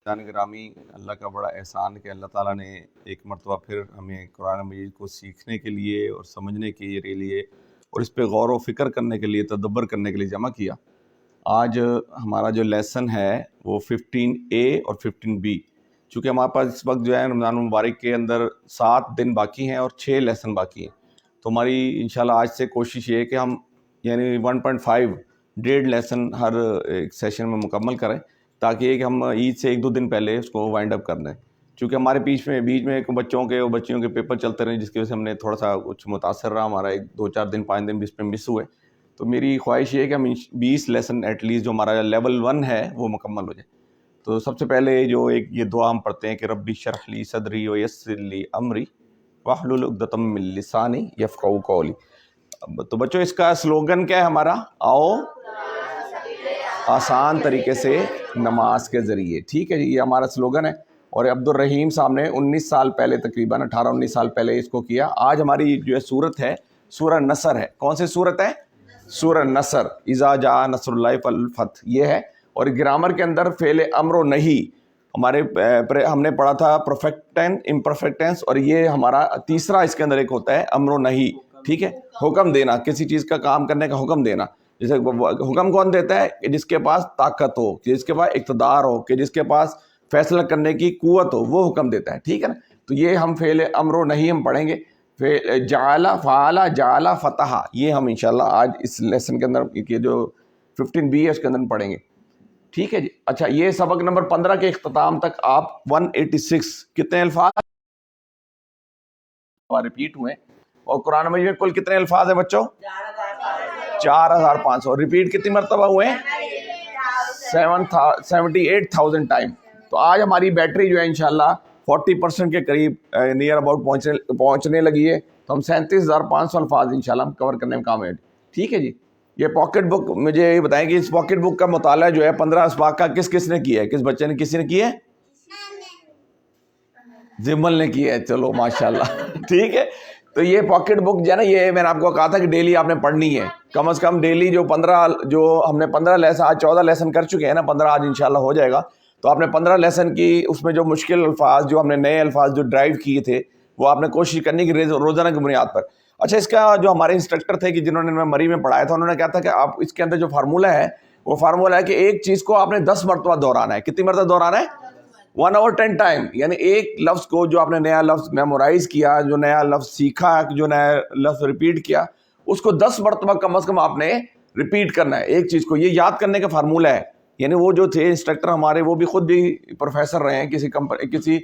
جان گرامی، اللہ کا بڑا احسان کہ اللہ تعالیٰ نے ایک مرتبہ پھر ہمیں قرآن مجید کو سیکھنے کے لیے اور سمجھنے کے لیے اور اس پہ غور و فکر کرنے کے لیے، تدبر کرنے کے لیے جمع کیا۔ آج ہمارا جو لیسن ہے وہ 15A اور 15B، چونکہ ہمارے پاس اس وقت جو ہے رمضان المبارک کے اندر 7 دن باقی ہیں اور 6 لیسن باقی ہیں، تو ہماری انشاءاللہ آج سے کوشش یہ ہے کہ ہم یعنی 1.5 لیسن ہر ایک سیشن میں مکمل کریں، تاکہ یہ کہ ہم عید سے 1-2 دن پہلے اس کو وائنڈ اپ کر دیں، چونکہ ہمارے بیچ میں بچوں کے اور بچیوں کے پیپر چلتے رہے، جس کی وجہ سے ہم نے تھوڑا سا کچھ متاثر رہا، ہمارا 2-4 دن 5 دن بھی اس پہ مس ہوئے۔ تو میری خواہش یہ ہے کہ ہم 20 لیسن ایٹ لیسٹ جو ہمارا لیول 1 ہے وہ مکمل ہو جائے۔ تو سب سے پہلے جو ایک یہ دعا ہم پڑھتے ہیں کہ ربی اشرح لی صدری ویسر لی امری واحلل عقدۃ من لسانی یفقہوا قولی۔ تو بچوں اس کا سلوگن کیا ہے ہمارا؟ آؤ آسان طریقے سے نماز کے ذریعے، ٹھیک ہے جی، یہ ہمارا سلوگن ہے۔ اور عبد الرحیم صاحب نے 19 سال پہلے، تقریباً 18-19 سال پہلے اس کو کیا۔ آج ہماری جو ہے سورت ہے سورہ نصر ہے۔ کون سی سورت ہے؟ سورہ نصر، اذا جاء نصر اللہ والفتح، یہ ہے۔ اور گرامر کے اندر فعل امر و نہی ہم نے پڑھا تھا پرفیکٹ ٹینس، امپرفیکٹ ٹینس، اور یہ ہمارا تیسرا اس کے اندر ایک ہوتا ہے امر و نہی، ٹھیک ہے، حکم دینا، کسی چیز کا کام کرنے کا حکم دینا۔ جیسے حکم کون دیتا ہے؟ کہ جس کے پاس طاقت ہو، جس کے پاس اقتدار ہو، کہ جس کے پاس فیصلہ کرنے کی قوت ہو، وہ حکم دیتا ہے، ٹھیک ہے نا۔ تو یہ ہم فعل امر و نہی ہم پڑھیں گے، جعل، فعل، جعل، فتح، یہ ہم انشاءاللہ آج اس لیسن کے اندر یہ جو 15B ہے اس کے اندر پڑھیں گے، ٹھیک ہے جی۔ اچھا، یہ سبق نمبر 15 کے اختتام تک آپ 186 کتنے الفاظ ریپیٹ ہوئے، اور قرآن مجید میں کل کتنے الفاظ ہیں بچوں؟ 4500۔ ریپیٹ کتنی مرتبہ ہوئے؟ 78,000 ٹائم۔ تو آج ہماری بیٹری جو ہے انشاءاللہ 40% کے قریب نیئر اباؤٹ پہنچنے لگی ہے، تو ہم 37,500 الفاظ انشاءاللہ ہم کور کرنے میں کامیاب، ٹھیک ہے جی۔ یہ پاکٹ بک، مجھے یہ بتائیں کہ اس پاکٹ بک کا مطالعہ جو ہے 15 اسباق کا کس نے کیا ہے؟ کس بچے نے، کسی نے کیا ہے؟ زمل نے کیا ہے، چلو ماشاءاللہ، ٹھیک ہے۔ تو یہ پاکٹ بک جو ہے نا، یہ میں نے آپ کو کہا تھا کہ ڈیلی آپ نے پڑھنی ہے، کم از کم ڈیلی جو ہم نے 15 لیسن، آج 14 لیسن کر چکے ہیں نا، 15 آج انشاءاللہ ہو جائے گا، تو آپ نے 15 لیسن کی، اس میں جو مشکل الفاظ، جو ہم نے نئے الفاظ جو ڈرائیو کیے تھے، وہ آپ نے کوشش کرنی کی روزانہ کی بنیاد پر۔ اچھا، اس کا جو ہمارے انسٹرکٹر تھے کہ جنہوں نے میں مری میں پڑھایا تھا، انہوں نے کہا تھا کہ آپ اس کے اندر جو فارمولہ ہے، وہ فارمولہ ہے کہ ایک چیز کو آپ نے 10 مرتبہ دہرانا ہے۔ کتنی مرتبہ دہرانا ہے؟ 1/10 ٹائم، یعنی ایک لفظ کو جو آپ نے نیا لفظ میمورائز کیا، جو نیا لفظ سیکھا، جو نیا لفظ ریپیٹ کیا، اس کو 10 مرتبہ کم از کم آپ نے ریپیٹ کرنا ہے ایک چیز کو۔ یہ یاد کرنے کا فارمولہ ہے۔ یعنی وہ جو تھے انسٹرکٹر ہمارے، وہ بھی خود بھی پروفیسر رہے ہیں، کسی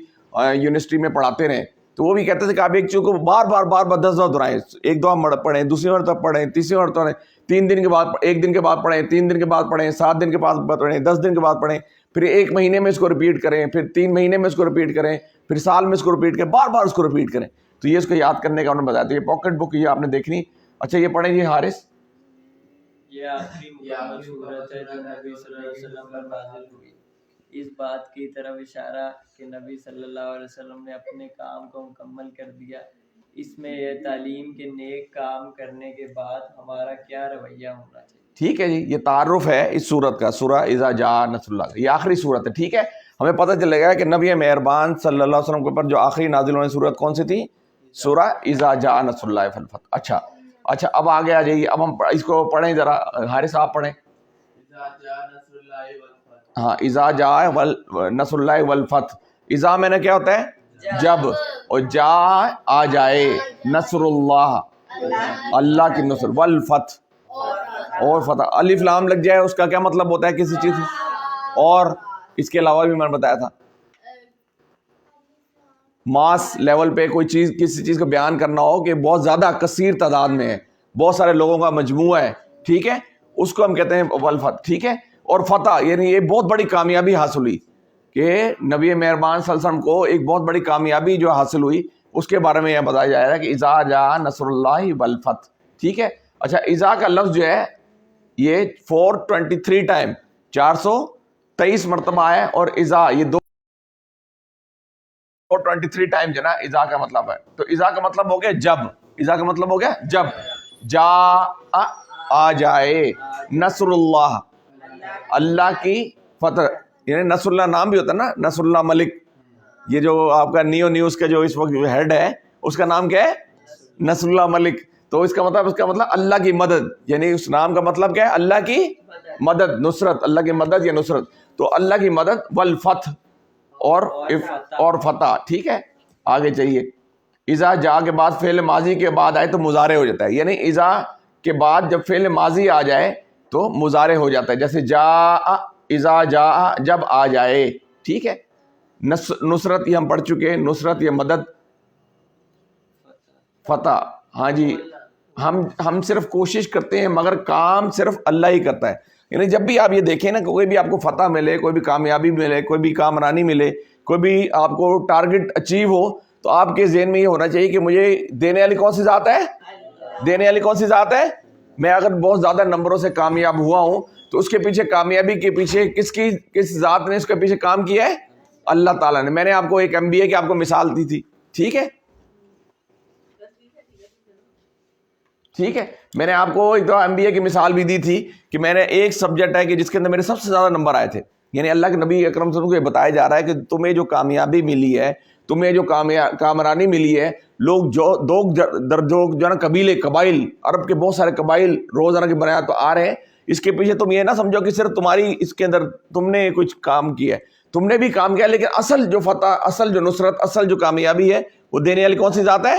یونیورسٹی میں پڑھاتے رہے، تو وہ بھی کہتے تھے کہ آپ ایک چیز کو بار بار 10 دفعہ دہرائیں، ایک دفعہ پڑھیں، دوسری مرتبہ پڑھیں، تیسری مرتبہ پڑھیں، 3 دن کے بعد، 1 دن کے بعد پڑھیں، 3 دن کے بعد پڑھیں، 7 دن کے بعد پڑھیں، 10 دن کے بعد پڑھیں، پھر 1 مہینے میں اس کو ریپیٹ کریں، پھر 3 مہینے میں اس کو ریپیٹ کریں، پھر سال میں اس کو ریپیٹ کریں، بار اس کو ریپیٹ کریں۔ تو یہ اس کو یاد کرنے کا انہوں نے بتایا تھا۔ یہ پاکٹ بک یہ آپ نے دیکھنی۔ اچھا، یہ پڑھیں جی حارث۔ یہ آخری مکمل صورت ہے جو نبی صلی اللہ علیہ وسلم پر نازل ہوئی۔ اس بات کی طرف اشارہ کہ نبی صلی اللہ علیہ وسلم نے اپنے کام کو مکمل کر دیا۔ اس میں یہ تعلیم کے نیک کام کرنے کے بعد ہمارا کیا رویہ ہونا چاہیے، ٹھیک ہے جی۔ یہ تعارف ہے اس سورت کا، سورہ اذا جاء نصر اللہ، یہ آخری سورت ہے، ٹھیک ہے۔ ہمیں پتہ چلے گا کہ نبی مہربان صلی اللہ علیہ وسلم کے اوپر جو آخری نازل ہونے سورت کون سی تھی؟ سورہ اذا جاء نصر اللہ والفتح۔ اچھا، اب آگے آ جائیے، اب ہم اس کو پڑھیں ذرا، حارث آپ پڑھیں۔ ہاں، اذا جاء نصر اللہ والفتح۔ اذا میں نے کیا ہوتا ہے؟ جب، اور جاء آ جائے، نصر اللہ، اللہ کی نصر، والفتح، اور فتح، الف لام لگ جائے، اس کا کیا مطلب ہوتا ہے کسی چیز؟ اور اس کے علاوہ بھی میں نے بتایا تھا، ماس لیول پہ کوئی چیز، کسی چیز کو بیان کرنا ہو کہ بہت زیادہ کثیر تعداد میں ہے، بہت سارے لوگوں کا مجموعہ ہے، ٹھیک ہے، اس کو ہم کہتے ہیں والفتح، ٹھیک ہے۔ اور فتح، یعنی یہ بہت بڑی کامیابی حاصل ہوئی کہ نبی مہربان صلی اللہ علیہ وسلم کو ایک بہت بڑی کامیابی جو حاصل ہوئی، اس کے بارے میں یہ بتایا جا رہا ہے کہ اذا جاء نصر اللہ والفتح، ٹھیک ہے۔ اچھا، اذا کا لفظ جو ہے یہ 423 ٹائم، 423 مرتبہ ہے، اور اذا یہ 423 ٹائم جو ہے نا اذا کا مطلب ہے۔ تو اذا کا مطلب ہو گیا جب، اذا کا مطلب ہو گیا جب، آ جائے، نصر اللہ، اللہ کی فتح، یعنی نصر اللہ نام بھی ہوتا ہے نا, نصر اللہ ملک, یہ جو آپ کا نیو نیوز کا جو اس وقت ہیڈ ہے اس کا نام کیا ہے, نصر اللہ ملک. تو اس کا مطلب اللہ کی مدد, یعنی اس نام کا مطلب کیا ہے, اللہ کی مدد, نصرت, اللہ کی مدد یا نصرت. تو اللہ کی مدد والفتح اور فتح. ٹھیک ہے, آگے چاہیے. اذا جا کے بعد فعل ماضی کے بعد آئے تو مضارع ہو جاتا ہے, یعنی اذا کے بعد جب فعل ماضی آ جائے تو مضارع ہو جاتا ہے, جیسے جا, اذا جا, جب آ جائے. ٹھیک ہے. نصرت یہ ہم پڑھ چکے ہیں, نصرت یہ مدد, فتح. ہاں جی, ہم صرف کوشش کرتے ہیں مگر کام صرف اللہ ہی کرتا ہے. یعنی جب بھی آپ یہ دیکھیں نا, کوئی بھی آپ کو فتح ملے, کوئی بھی کامیابی ملے, کوئی بھی کامرانی ملے, کوئی بھی آپ کو ٹارگٹ اچیو ہو, تو آپ کے ذہن میں یہ ہونا چاہیے کہ مجھے دینے والی کون سی ذات ہے, دینے والی کون سی ذات ہے. میں اگر بہت زیادہ نمبروں سے کامیاب ہوا ہوں تو اس کے پیچھے, کامیابی کے پیچھے کس ذات نے اس کے پیچھے کام کیا ہے, اللہ تعالیٰ نے. میں نے آپ کو ایک MBA کی آپ کو مثال دی تھی. ٹھیک ہے, ٹھیک ہے, میں نے آپ کو ایک دو MBA کی مثال بھی دی تھی کہ میں نے ایک سبجیکٹ ہے کہ جس کے اندر میرے سب سے زیادہ نمبر آئے تھے. یعنی اللہ کے نبی اکرم صلی اللہ علیہ وسلم کو یہ بتایا جا رہا ہے کہ تمہیں جو کامیابی ملی ہے, تمہیں جو کامرانی ملی ہے, لوگ جو نا قبائل, عرب کے بہت سارے قبائل روزانہ کی بنیاد تو آ رہے ہیں. اس کے پیچھے تم یہ نہ سمجھو کہ صرف تمہاری اس کے اندر تم نے کچھ کام کیا ہے, تم نے بھی کام کیا, لیکن اصل جو فتح, اصل جو نصرت, اصل جو کامیابی ہے وہ دینے والی کون سی ذات ہے,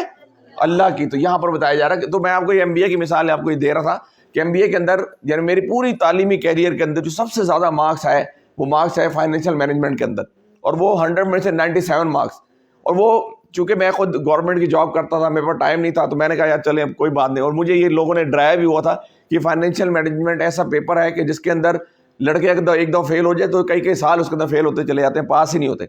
اللہ کی. تو یہاں پر بتایا جا رہا ہے کہ, تو میں آپ کو یہ MBA کی مثال آپ کو یہ دے رہا تھا کہ MBA کے اندر یعنی میری پوری تعلیمی کیریئر کے اندر جو سب سے زیادہ مارکس آئے وہ مارکس ہے فائنینشیل مینجمنٹ کے اندر, اور وہ 100 میں سے 97 مارکس. اور وہ چونکہ میں خود گورنمنٹ کی جاب کرتا تھا, میرے پاس ٹائم نہیں تھا, تو میں نے کہا یار چلیں اب کوئی بات نہیں. اور مجھے یہ لوگوں نے ڈرایا بھی ہوا تھا کہ فائنینشیل مینجمنٹ ایسا پیپر ہے کہ جس کے اندر لڑکے ایک دو فیل ہو جائے تو کئی سال اس کے اندر فیل ہوتے چلے جاتے ہیں, پاس ہی نہیں ہوتے.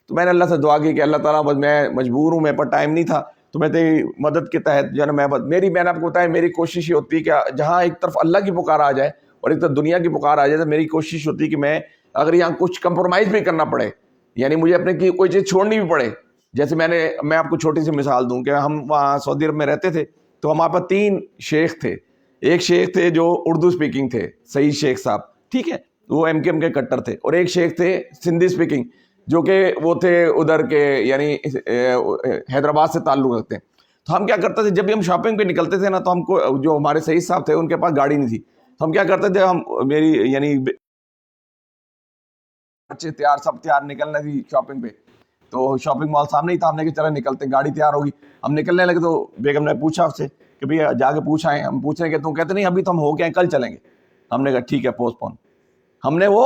تو میں نے اللہ سے دعا کی کہ اللہ تعالیٰ بس میں مجبور ہوں, میرے پاس ٹائم نہیں تھا, تو میں تیری مدد کے تحت جو ہے نا میں نے آپ کو بتایا میری کوشش یہ ہوتی ہے کہ جہاں ایک طرف اللہ کی پکار آ جائے اور ایک طرف دنیا کی پکار آ جائے, تو میری کوشش ہوتی ہے کہ میں اگر یہاں کچھ کمپرومائز بھی کرنا پڑے, یعنی مجھے اپنے کی کوئی چیز چھوڑنی بھی پڑے. جیسے میں آپ کو چھوٹی سی مثال دوں کہ ہم وہاں سعودی عرب میں رہتے تھے, تو ہمارے پاس 3 شیخ تھے. ایک شیخ تھے جو اردو سپیکنگ تھے, سعید شیخ صاحب, ٹھیک ہے, وہ MKM کے کٹر تھے. اور ایک شیخ تھے سندھی سپیکنگ, جو کہ وہ تھے ادھر کے یعنی حیدرآباد سے تعلق رکھتے ہیں. تو ہم کیا کرتے تھے, جب بھی ہم شاپنگ پہ نکلتے تھے نا, تو ہم کو جو ہمارے سعید صاحب تھے ان کے پاس گاڑی نہیں تھی, تو ہم کیا کرتے تھے, ہم میری یعنی بچے سب تیار نکلنے تھی شاپنگ پہ, تو شاپنگ مال سامنے ہی تھا. ہم نے کہا چلے نکلتے, گاڑی تیار ہوگی, ہم نکلنے لگے. تو بیگم نے پوچھا اس سے کہ بھیا جا کے پوچھ آئے. ہم پوچھیں کہ تم کہتے نہیں ابھی تو ہم ہو گئے ہیں, کل چلیں گے. ہم نے کہا ٹھیک ہے پوسٹ پون. ہم نے وہ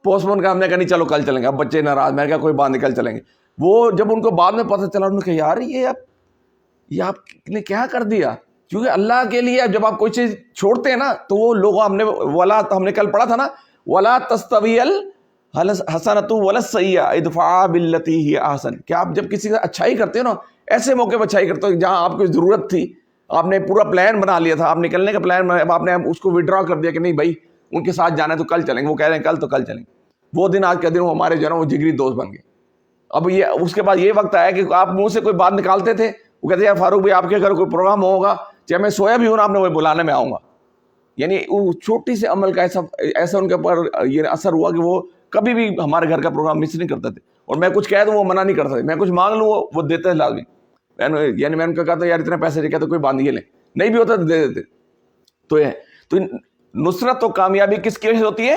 پوسٹ پون کا, ہم نے کہا نہیں چلو کل چلیں گے. اب بچے ناراض, میں نے کہا کوئی بات نہیں کل چلیں گے. وہ جب ان کو بعد میں پتہ چلا, انہوں نے کہا یار یہ آپ نے کیا کر دیا, کیونکہ اللہ کے لیے جب آپ کوئی چیز چھوڑتے ہیں نا تو وہ لوگوں ہم نے کل پڑھا تھا نا, ولا تستوی الحسنۃ ولا السیئۃ ادفع باللتی ہی احسن, کہ آپ جب کسی سے اچھائی کرتے ہو نا, ایسے موقع پہ اچھائی کرتے ہو جہاں آپ کو ضرورت تھی, آپ نے پورا پلان بنا لیا تھا, آپ نکلنے کا پلان, اب آپ نے اس کو وڈرا کر دیا کہ نہیں بھائی ان کے ساتھ جانا ہے تو کل چلیں گے. وہ کہہ رہے ہیں کل تو کل چلیں گے. وہ دن آج کا دن وہ ہمارے جو ہے نا وہ جگری دوست بن گئے. اب یہ اس کے بعد یہ وقت آیا کہ آپ منہ سے کوئی بات نکالتے تھے, وہ کہتے ہیں یار فاروق بھائی آپ کے گھر کوئی پروگرام ہوگا, چاہے میں سویا بھی ہوں نا, آپ نے وہ بلانے میں آؤں گا. یعنی وہ چھوٹی سے عمل کا ایسا ان کے اوپر یہ اثر ہوا کہ وہ کبھی بھی ہمارے گھر کا پروگرام مس نہیں کرتے تھے. اور میں کچھ کہہ دوں وہ منع نہیں کرتا تھے, میں کچھ مانگ لوں وہ دیتے تھے لازمی. یعنی میں ان کو کہتا یار اتنے پیسے نہیں, کہتے کوئی بات نہیں لیں, نہیں بھی ہوتا تو دے دیتے. تو نصرت و کامیابی کس کی وجہ سے ہوتی ہے,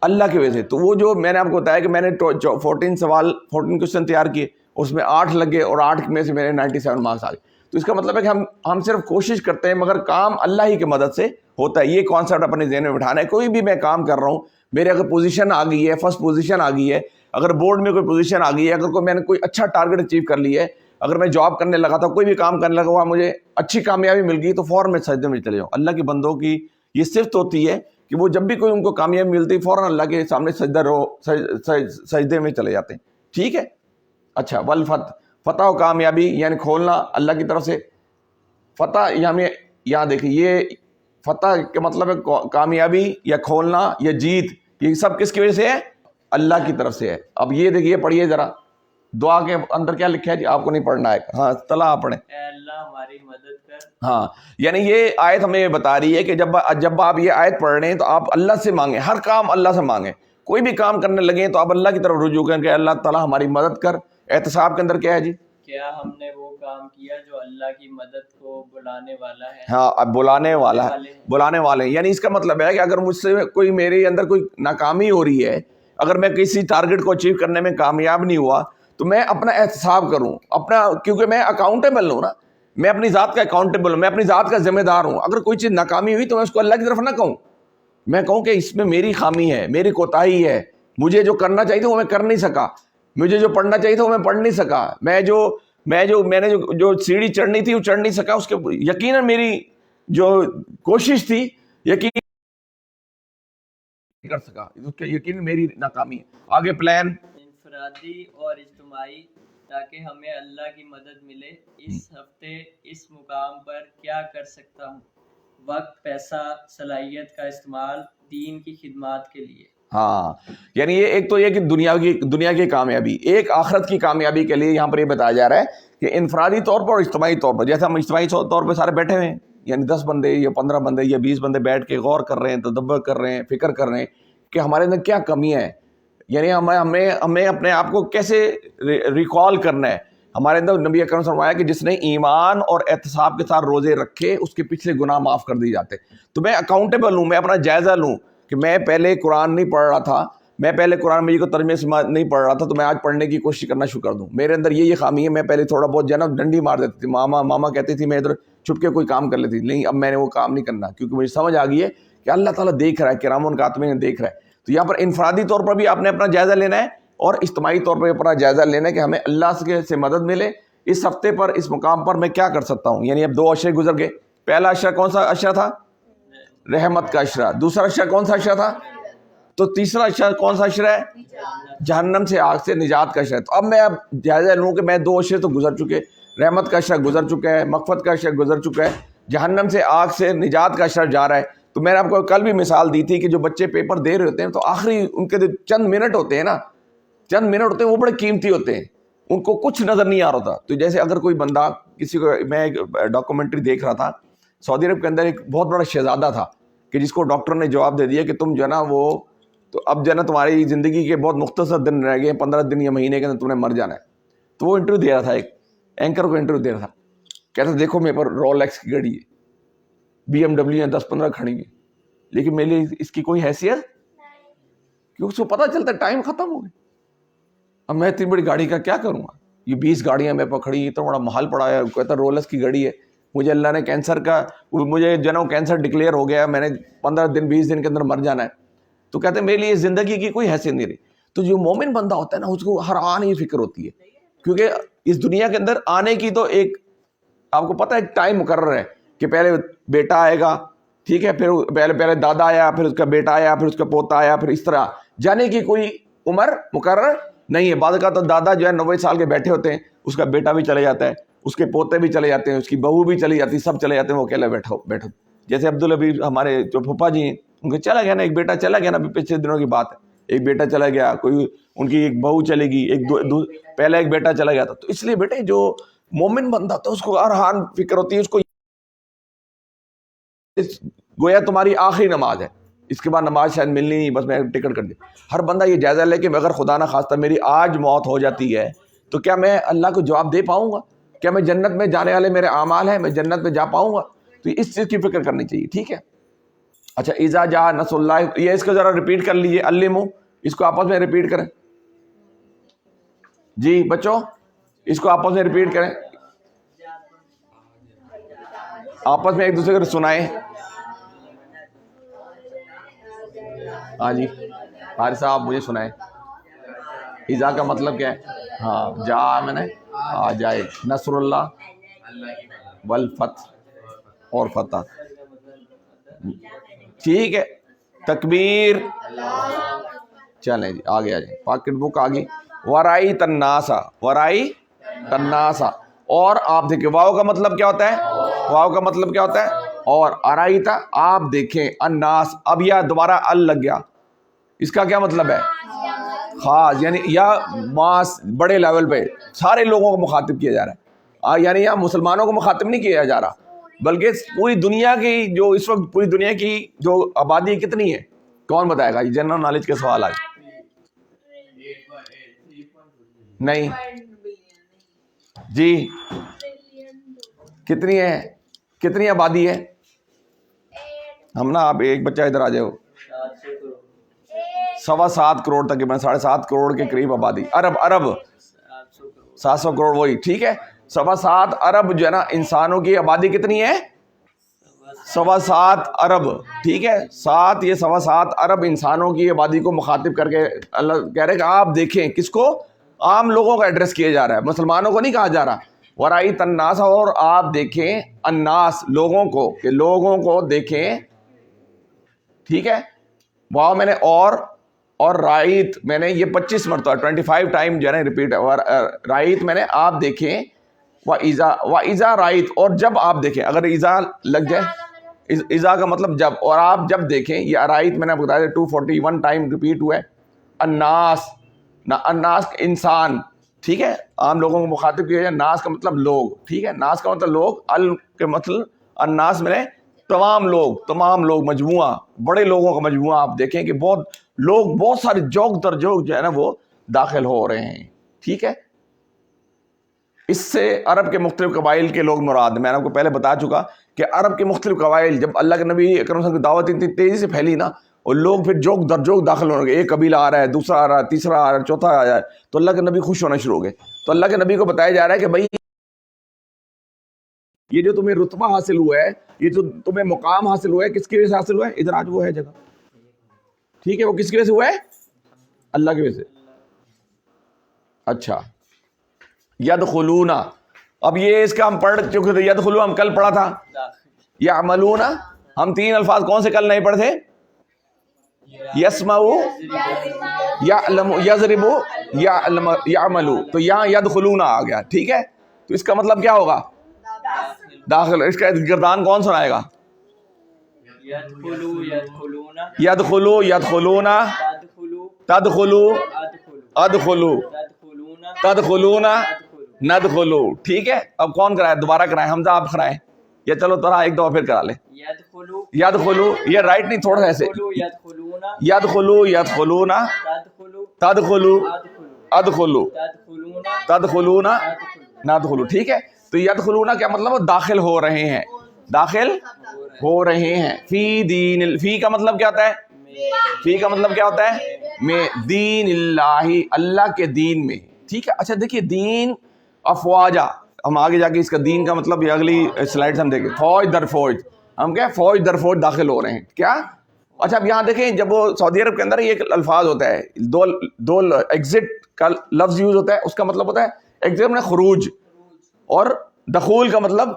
اللہ کی وجہ سے. تو وہ جو میں نے آپ کو بتایا کہ میں نے 14 کوشچن تیار کیے, اس میں 8 لگے اور 8 میں سے میرے 97 مارکس آ گئے. تو اس کا مطلب ہے کہ ہم صرف کوشش کرتے ہیں مگر کام اللہ ہی کی مدد سے ہوتا ہے. یہ کانسیپٹ اپنے ذہن میں بٹھانا ہے. کوئی بھی میں کام کر رہا ہوں, میرے اگر پوزیشن آ گئی ہے, فرسٹ پوزیشن آ گئی ہے, اگر بورڈ میں کوئی پوزیشن آ گئی ہے, اگر میں نے کوئی اچھا ٹارگٹ اچیو کر لی ہے, اگر میں جاب کرنے لگا تھا, کوئی بھی کام کرنے لگا ہوا, مجھے اچھی کامیابی مل گئی, تو فوراً میں سجدے میں چلے جاؤں. اللہ کے بندوں کی یہ صفت ہوتی ہے کہ وہ جب بھی کوئی ان کو کامیابی ملتی فوراً اللہ کے سامنے سجدے میں چلے جاتے ہیں. ٹھیک ہے, اچھا. فتح و کامیابی یعنی کھولنا اللہ کی طرف سے. فتح یہاں دیکھیں, یہ فتح کا مطلب ہے کامیابی یا کھولنا یا جیت, یہ سب کس کی وجہ سے ہے, اللہ کی طرف سے ہے. اب یہ دیکھیے, پڑھیے ذرا دعا کے اندر کیا لکھا ہے جی, آپ کو نہیں پڑھنا ہے. ہاں طلع پڑھیں. اے اللہ ہماری مدد کر. ہاں, یعنی یہ آیت ہمیں بتا رہی ہے کہ جب آپ یہ آیت پڑھ رہے ہیں تو آپ اللہ سے مانگیں, ہر کام اللہ سے مانگیں. کوئی بھی کام کرنے لگے تو آپ اللہ کی طرف رجوع کریں کہ اللہ تعالیٰ ہماری مدد کر. احتساب کے اندر کیا ہے جی؟ کیا ہم نے وہ کام کیا جو اللہ کی مدد کو بلانے والا ہے؟ ہاں اب بلانے والا ہے، بلانے والے ہیں. یعنی اس کا مطلب ہے کہ اگر مجھ سے کوئی میرے اندر کوئی ناکامی ہو رہی ہے، اگر میں کسی ٹارگٹ کو اچیو کرنے میں کامیاب نہیں ہوا تو میں اپنا احتساب کروں اپنا، کیونکہ میں اکاؤنٹیبل ہوں نا، میں اپنی ذات کا اکاؤنٹیبل ہوں، میں اپنی ذات کا ذمہ دار ہوں. اگر کوئی چیز ناکامی ہوئی تو میں اس کو اللہ کی طرف نہ کہوں، میں کہوں کہ اس میں میری خامی ہے، میری کوتاہی ہے، مجھے جو کرنا چاہیے تھا وہ میں کر نہیں سکا، مجھے جو پڑھنا چاہیے تھا وہ میں پڑھ نہیں سکا، میں نے جو سیڑھی چڑھنی تھی وہ چڑھ نہیں سکا. اس کے یقیناً میری جو کوشش تھی یقین کر سکا، اس کے یقین میری ناکامی ہے. آگے پلان انفرادی اور اجتماعی، تاکہ ہمیں اللہ کی مدد ملے. اس ہفتے اس مقام پر کیا کر سکتا ہوں؟ وقت، پیسہ، صلاحیت کا استعمال دین کی خدمات کے لیے. ہاں، یعنی یہ ایک تو یہ کہ دنیا کی کامیابی، ایک آخرت کی کامیابی کے لیے یہاں پر یہ بتایا جا رہا ہے کہ انفرادی طور پر اور اجتماعی طور پر. جیسے ہم اجتماعی طور پہ سارے بیٹھے ہوئے ہیں، یعنی 10 بندے یا 15 بندے یا 20 بندے بیٹھ کے غور کر رہے ہیں، تدبر کر رہے ہیں، فکر کر رہے ہیں کہ ہمارے اندر کیا کمیاں ہیں، یعنی ہمیں اپنے آپ کو کیسے ریکال کرنا ہے. ہمارے اندر نبی اکرم صلی اللہ علیہ وسلم فرمایا کہ جس نے ایمان اور احتساب کے ساتھ روزے رکھے اس کے پچھلے گناہ معاف کر دیے جاتے. تو میں اکاؤنٹیبل ہوں، میں اپنا جائزہ لوں کہ میں پہلے قرآن نہیں پڑھ رہا تھا، میں پہلے قرآن مجید کو ترجمے سے نہیں پڑھ رہا تھا، تو میں آج پڑھنے کی کوشش کرنا شروع کر دوں. میرے اندر یہ خامی ہے، میں پہلے تھوڑا بہت جو ہے نا ڈنڈی مار دیتی تھی، ماما کہتی تھی، میں ادھر چھپ کے کوئی کام کر لیتی تھی. نہیں، اب میں نے وہ کام نہیں کرنا، کیونکہ مجھے سمجھ آ گئی ہے کہ اللہ تعالیٰ دیکھ رہا ہے، کرام کاتبین دیکھ رہا ہے. تو یہاں پر انفرادی طور پر بھی آپ نے اپنا جائزہ لینا ہے اور اجتماعی طور پر اپنا جائزہ لینا ہے کہ ہمیں اللہ سے مدد ملے. اس ہفتے پر اس مقام پر میں کیا کر سکتا ہوں؟ یعنی اب 2 عشرے گزر گئے. پہلا عشرہ کون سا عشرہ تھا؟ رحمت کا عشرہ. دوسرا عشرہ کون سا عشرہ تھا؟ تو تیسرا عشرہ کون سا عشرہ ہے؟ جہنم سے، آگ سے نجات کا عشرہ. تو اب میں جائزہ لوں کہ میں 2 عشرے تو گزر چکے، رحمت کا عشرہ گزر چکا ہے، مغفرت کا عشرہ گزر چکا ہے، جہنم سے، آگ سے نجات کا عشرہ جا رہا ہے. تو میں نے آپ کو کل بھی مثال دی تھی کہ جو بچے پیپر دے رہے ہوتے ہیں تو آخری ان کے جو چند منٹ ہوتے ہیں نا، چند منٹ ہوتے ہیں وہ بڑے قیمتی ہوتے ہیں، ان کو کچھ نظر نہیں آ رہا ہوتا. تو جیسے اگر کوئی بندہ کسی کو، میں ایک ڈاکومنٹری دیکھ رہا تھا، سعودی عرب کے اندر ایک بہت بڑا شہزادہ تھا کہ جس کو ڈاکٹر نے جواب دے دیا کہ تم جو ہے نا وہ تو اب جو ہے نا تمہاری زندگی کے بہت مختصر دن رہ گئے، 15 دن یا مہینے کے اندر تم نے مر جانا ہے. تو وہ انٹرویو دے رہا تھا، ایک اینکر کو انٹرویو دے رہا تھا، کہتا دیکھو میرے پر رول ایکس کی گاڑی ہے، BMW ہیں 10-15 کھڑی ہیں، لیکن میرے لیے اس کی کوئی حیثیت، کیونکہ اس کو پتہ چلتا ہے ٹائم ختم ہو گیا، اب میں اتنی بڑی گاڑی کا کیا کروں گا، یہ 20 گاڑیاں میرے پر کھڑی، اتنا بڑا محل پڑا ہے، کہتا رولس کی گاڑی ہے، مجھے اللہ نے کینسر کا، مجھے جو ہے نا کینسر ڈکلیئر ہو گیا، میں نے 15 دن 20 دن کے اندر مر جانا ہے. تو کہتے ہیں میرے لیے زندگی کی کوئی حیثیت نہیں رہی. تو جو مومن بندہ ہوتا ہے نا اس کو ہر آن ہی فکر ہوتی ہے، کیونکہ اس دنیا کے اندر آنے کی تو ایک آپ کو پتہ ہے ایک ٹائم مقرر ہے کہ پہلے بیٹا آئے گا، ٹھیک ہے، پھر پہلے دادا آیا، پھر اس کا بیٹا آیا، پھر اس کا پوتا آیا، پھر اس طرح جانے کی کوئی عمر مقرر نہیں ہے. بعض کا تو دادا جو ہے 90 سال کے بیٹھے ہوتے ہیں، اس کا بیٹا بھی چلے جاتا ہے، اس کے پوتے بھی چلے جاتے ہیں، اس کی بہو بھی چلی جاتی ہے، سب چلے جاتے ہیں، وہ اکیلے بیٹھو. جیسے عبدالحبیب ہمارے جو پھپھا جی ہیں، ان کے چلا گیا نا، ایک بیٹا چلا گیا نا، ابھی پچھلے دنوں کی بات ہے، ایک بیٹا چلا گیا، کوئی ان کی ایک بہو چلے گی، پہلا ایک بیٹا چلا گیا تھا. تو اس لیے بیٹے جو مومن بندہ تھا اس کو ہر حال فکر ہوتی ہے، اس کو گویا تمہاری آخری نماز ہے، اس کے بعد نماز شاید ملنی نہیں، بس میں ٹکٹ کر دی. ہر بندہ یہ جائزہ لے کہ اگر خدا نہ خواستہ میری آج موت ہو جاتی ہے تو کیا میں اللہ کو جواب دے پاؤں گا؟ کیا میں جنت میں جانے والے میرے اعمال ہیں، میں جنت میں جا پاؤں گا؟ تو اس چیز کی فکر کرنی چاہیے، ٹھیک ہے. اچھا، اذا جاء نصر اللہ، یہ اس کو ذرا ریپیٹ کر لیجیے، علمو، اس کو آپس میں ریپیٹ کریں جی بچوں، اس کو آپس میں ریپیٹ کریں، آپس میں ایک دوسرے کو سنائیں. ہاں جی حارث صاحب مجھے سنائیں، اذا کا مطلب کیا ہے؟ ہاں، جا میں نے آ جائے، نصر اللہ والفتح اور فتح، ٹھیک ہے. تکبیر، چلیں جی آگے آ جائیں، پاکٹ بک آگے. ورائی تناسا، ورائی تناسا، اور آپ دیکھیں واو کا مطلب کیا ہوتا ہے؟ واو کا مطلب کیا ہوتا ہے؟ اور ارائیتا، آپ دیکھیں، الناس، اب یا دوبارہ ال لگ گیا، اس کا کیا مطلب ہے؟ خاص، یعنی یا ماس، بڑے لیول پہ سارے لوگوں کو مخاطب کیا جا رہا ہے، یعنی یہاں مسلمانوں کو مخاطب نہیں کیا جا رہا بلکہ پوری دنیا کی جو اس وقت پوری دنیا کی جو آبادی کتنی ہے کون بتائے گا؟ یہ جنرل نالج کے سوال آج. نہیں جی کتنی ہے, کتنی آبادی ہے؟ ہم نا آپ ایک بچہ ادھر آ جاؤ, 7.25 کروڑ تقریباً 7.5 کروڑ کے قریب آبادی, ارب 700 کروڑ وہی ٹھیک ہے. 7.25 ارب جو ہے نا انسانوں کی آبادی کتنی ہے؟ 7.25 ارب ٹھیک ہے. 7 یہ 7.25 ارب انسانوں کی آبادی کو مخاطب کر کے اللہ کہہ رہے کہ آپ دیکھیں, کس کو؟ عام لوگوں کا ایڈریس کیا جا رہا ہے, مسلمانوں کو نہیں کہا جا رہا. ورائیت الناس, اور آپ دیکھیں الناس لوگوں کو, کہ لوگوں کو دیکھیں ٹھیک ہے. واو میں نے اور رائت میں نے یہ 25 مرتبہ 25 ٹائم جو ہے نا ریپیٹ ہے. رائت میں نے آپ دیکھیں, وَإِذَا رائت اور جب آپ دیکھیں, اگر ایزا لگ جائے, ایزا کا مطلب جب, اور آپ جب دیکھیں. یہ رائت میں نے آپ کو بتایا 241 ٹائم ریپیٹ ہوا ہے. الناس, الناس انسان ٹھیک ہے, عام لوگوں کو مخاطب کیا جائے. ناس کا مطلب لوگ ٹھیک ہے, ناس کا مطلب لوگ, ال کے مطلب الناس میں نے تمام لوگ مجموعہ, بڑے لوگوں کا مجموعہ. آپ دیکھیں کہ بہت لوگ, بہت سارے جوک در جوک جو ہے نا وہ داخل ہو رہے ہیں ٹھیک ہے. اس سے عرب کے مختلف قبائل کے لوگ مراد. میں نے آپ کو پہلے بتا چکا کہ عرب کے مختلف قبائل, جب اللہ کے نبی اکرم صلی اللہ علیہ وسلم کی دعوت اتنی تیزی سے پھیلی نا, اور لوگ پھر جوک در جوک داخل ہونے لگے. ایک قبیلہ آ رہا ہے, دوسرا آ رہا ہے, تیسرا آ رہا ہے, چوتھا آ رہا ہے, تو اللہ کے نبی خوش ہونا شروع ہو گئے. تو اللہ کے نبی کو بتایا جا رہا ہے کہ بھائی یہ جو تمہیں رتبہ حاصل ہوا ہے, یہ جو تمہیں مقام حاصل ہوا ہے, کس کی وجہ سے حاصل ہوا ہے؟ ادھر آج وہ ہے جگہ ٹھیک ہے, وہ کس کی وجہ سے ہوا ہے؟ اللہ کی وجہ سے. اچھا یدخلون, اب یہ اس کا ہم پڑھ چکے تھے. یدخلون ہم کل پڑھا تھا. یعملون ہم 3 الفاظ کون سے کل نہیں پڑھے تھے؟ یسمعو, یعلم, یضرب, یعملو. تو یہاں یدخلون آ گیا ٹھیک ہے. تو اس کا مطلب کیا ہوگا؟ داخل. اس کا گردان کون سنائے گا؟ یدخلو, یدخلون, تدخلو, ادخلو, تدخلون, ندخلو ٹھیک ہے. اب کون کرائے؟ دوبارہ کرائے, حمزہ آپ کرائیں یا چلو طرح ایک دفعہ پھر کرا لیں. یدخلو, یہ رائٹ نہیں, تھوڑا سا ایسے. یدخلو, یدخلون, تدخلو, ادخلو, تدخلون, ندخلو ٹھیک ہے. تو یدخلون کیا مطلب؟ داخل ہو رہے ہیں, داخل ہو رہے ہیں. فی دین, فی کا مطلب کیا ہوتا ہے؟ فی کا مطلب کیا ہوتا ہے؟ میں دین اللہ, اللہ کے دین میں ٹھیک ہے. اچھا دیکھیے دین افواجا, ہم آگے جا کے اس کا دین کا مطلب یہ اگلی سلائڈ سے ہم دیکھیں. فوج در فوج, ہم کیا فوج در فوج داخل ہو رہے ہیں کیا. اچھا اب یہاں دیکھیں, جب وہ سعودی عرب کے اندر یہ الفاظ ہوتا ہے, دو ایگزٹ کا لفظ یوز ہوتا ہے, اس کا مطلب ہوتا ہے ایگزٹ میں خروج, اور دخول کا مطلب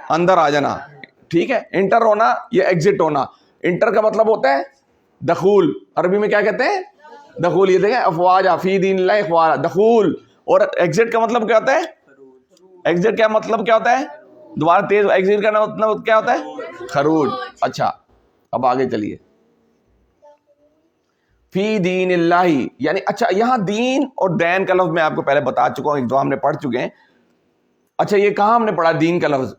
اندر آ جانا ٹھیک ہے. انٹر ہونا یا ایگزٹ ہونا. انٹر کا مطلب ہوتا ہے دخول, عربی میں کیا کہتے ہیں؟ دخول. یہ دیکھیں افواجا فی دین اللہ افواجا, دخول. اور ایگزٹ کا مطلب کیا ہوتا ہے؟ ایگزٹ کا مطلب کیا ہوتا ہے؟ دوبارہ تیز. ایگزٹ کا مطلب کیا ہوتا ہے؟ خروج. اچھا اب آگے چلیے. فی دین اللہ یعنی, اچھا یہاں دین اور دین کا لفظ میں آپ کو پہلے بتا چکا ہوں, ایک دو ہم نے پڑھ چکے ہیں. اچھا یہ کہاں ہم نے پڑھا دین کا لفظ؟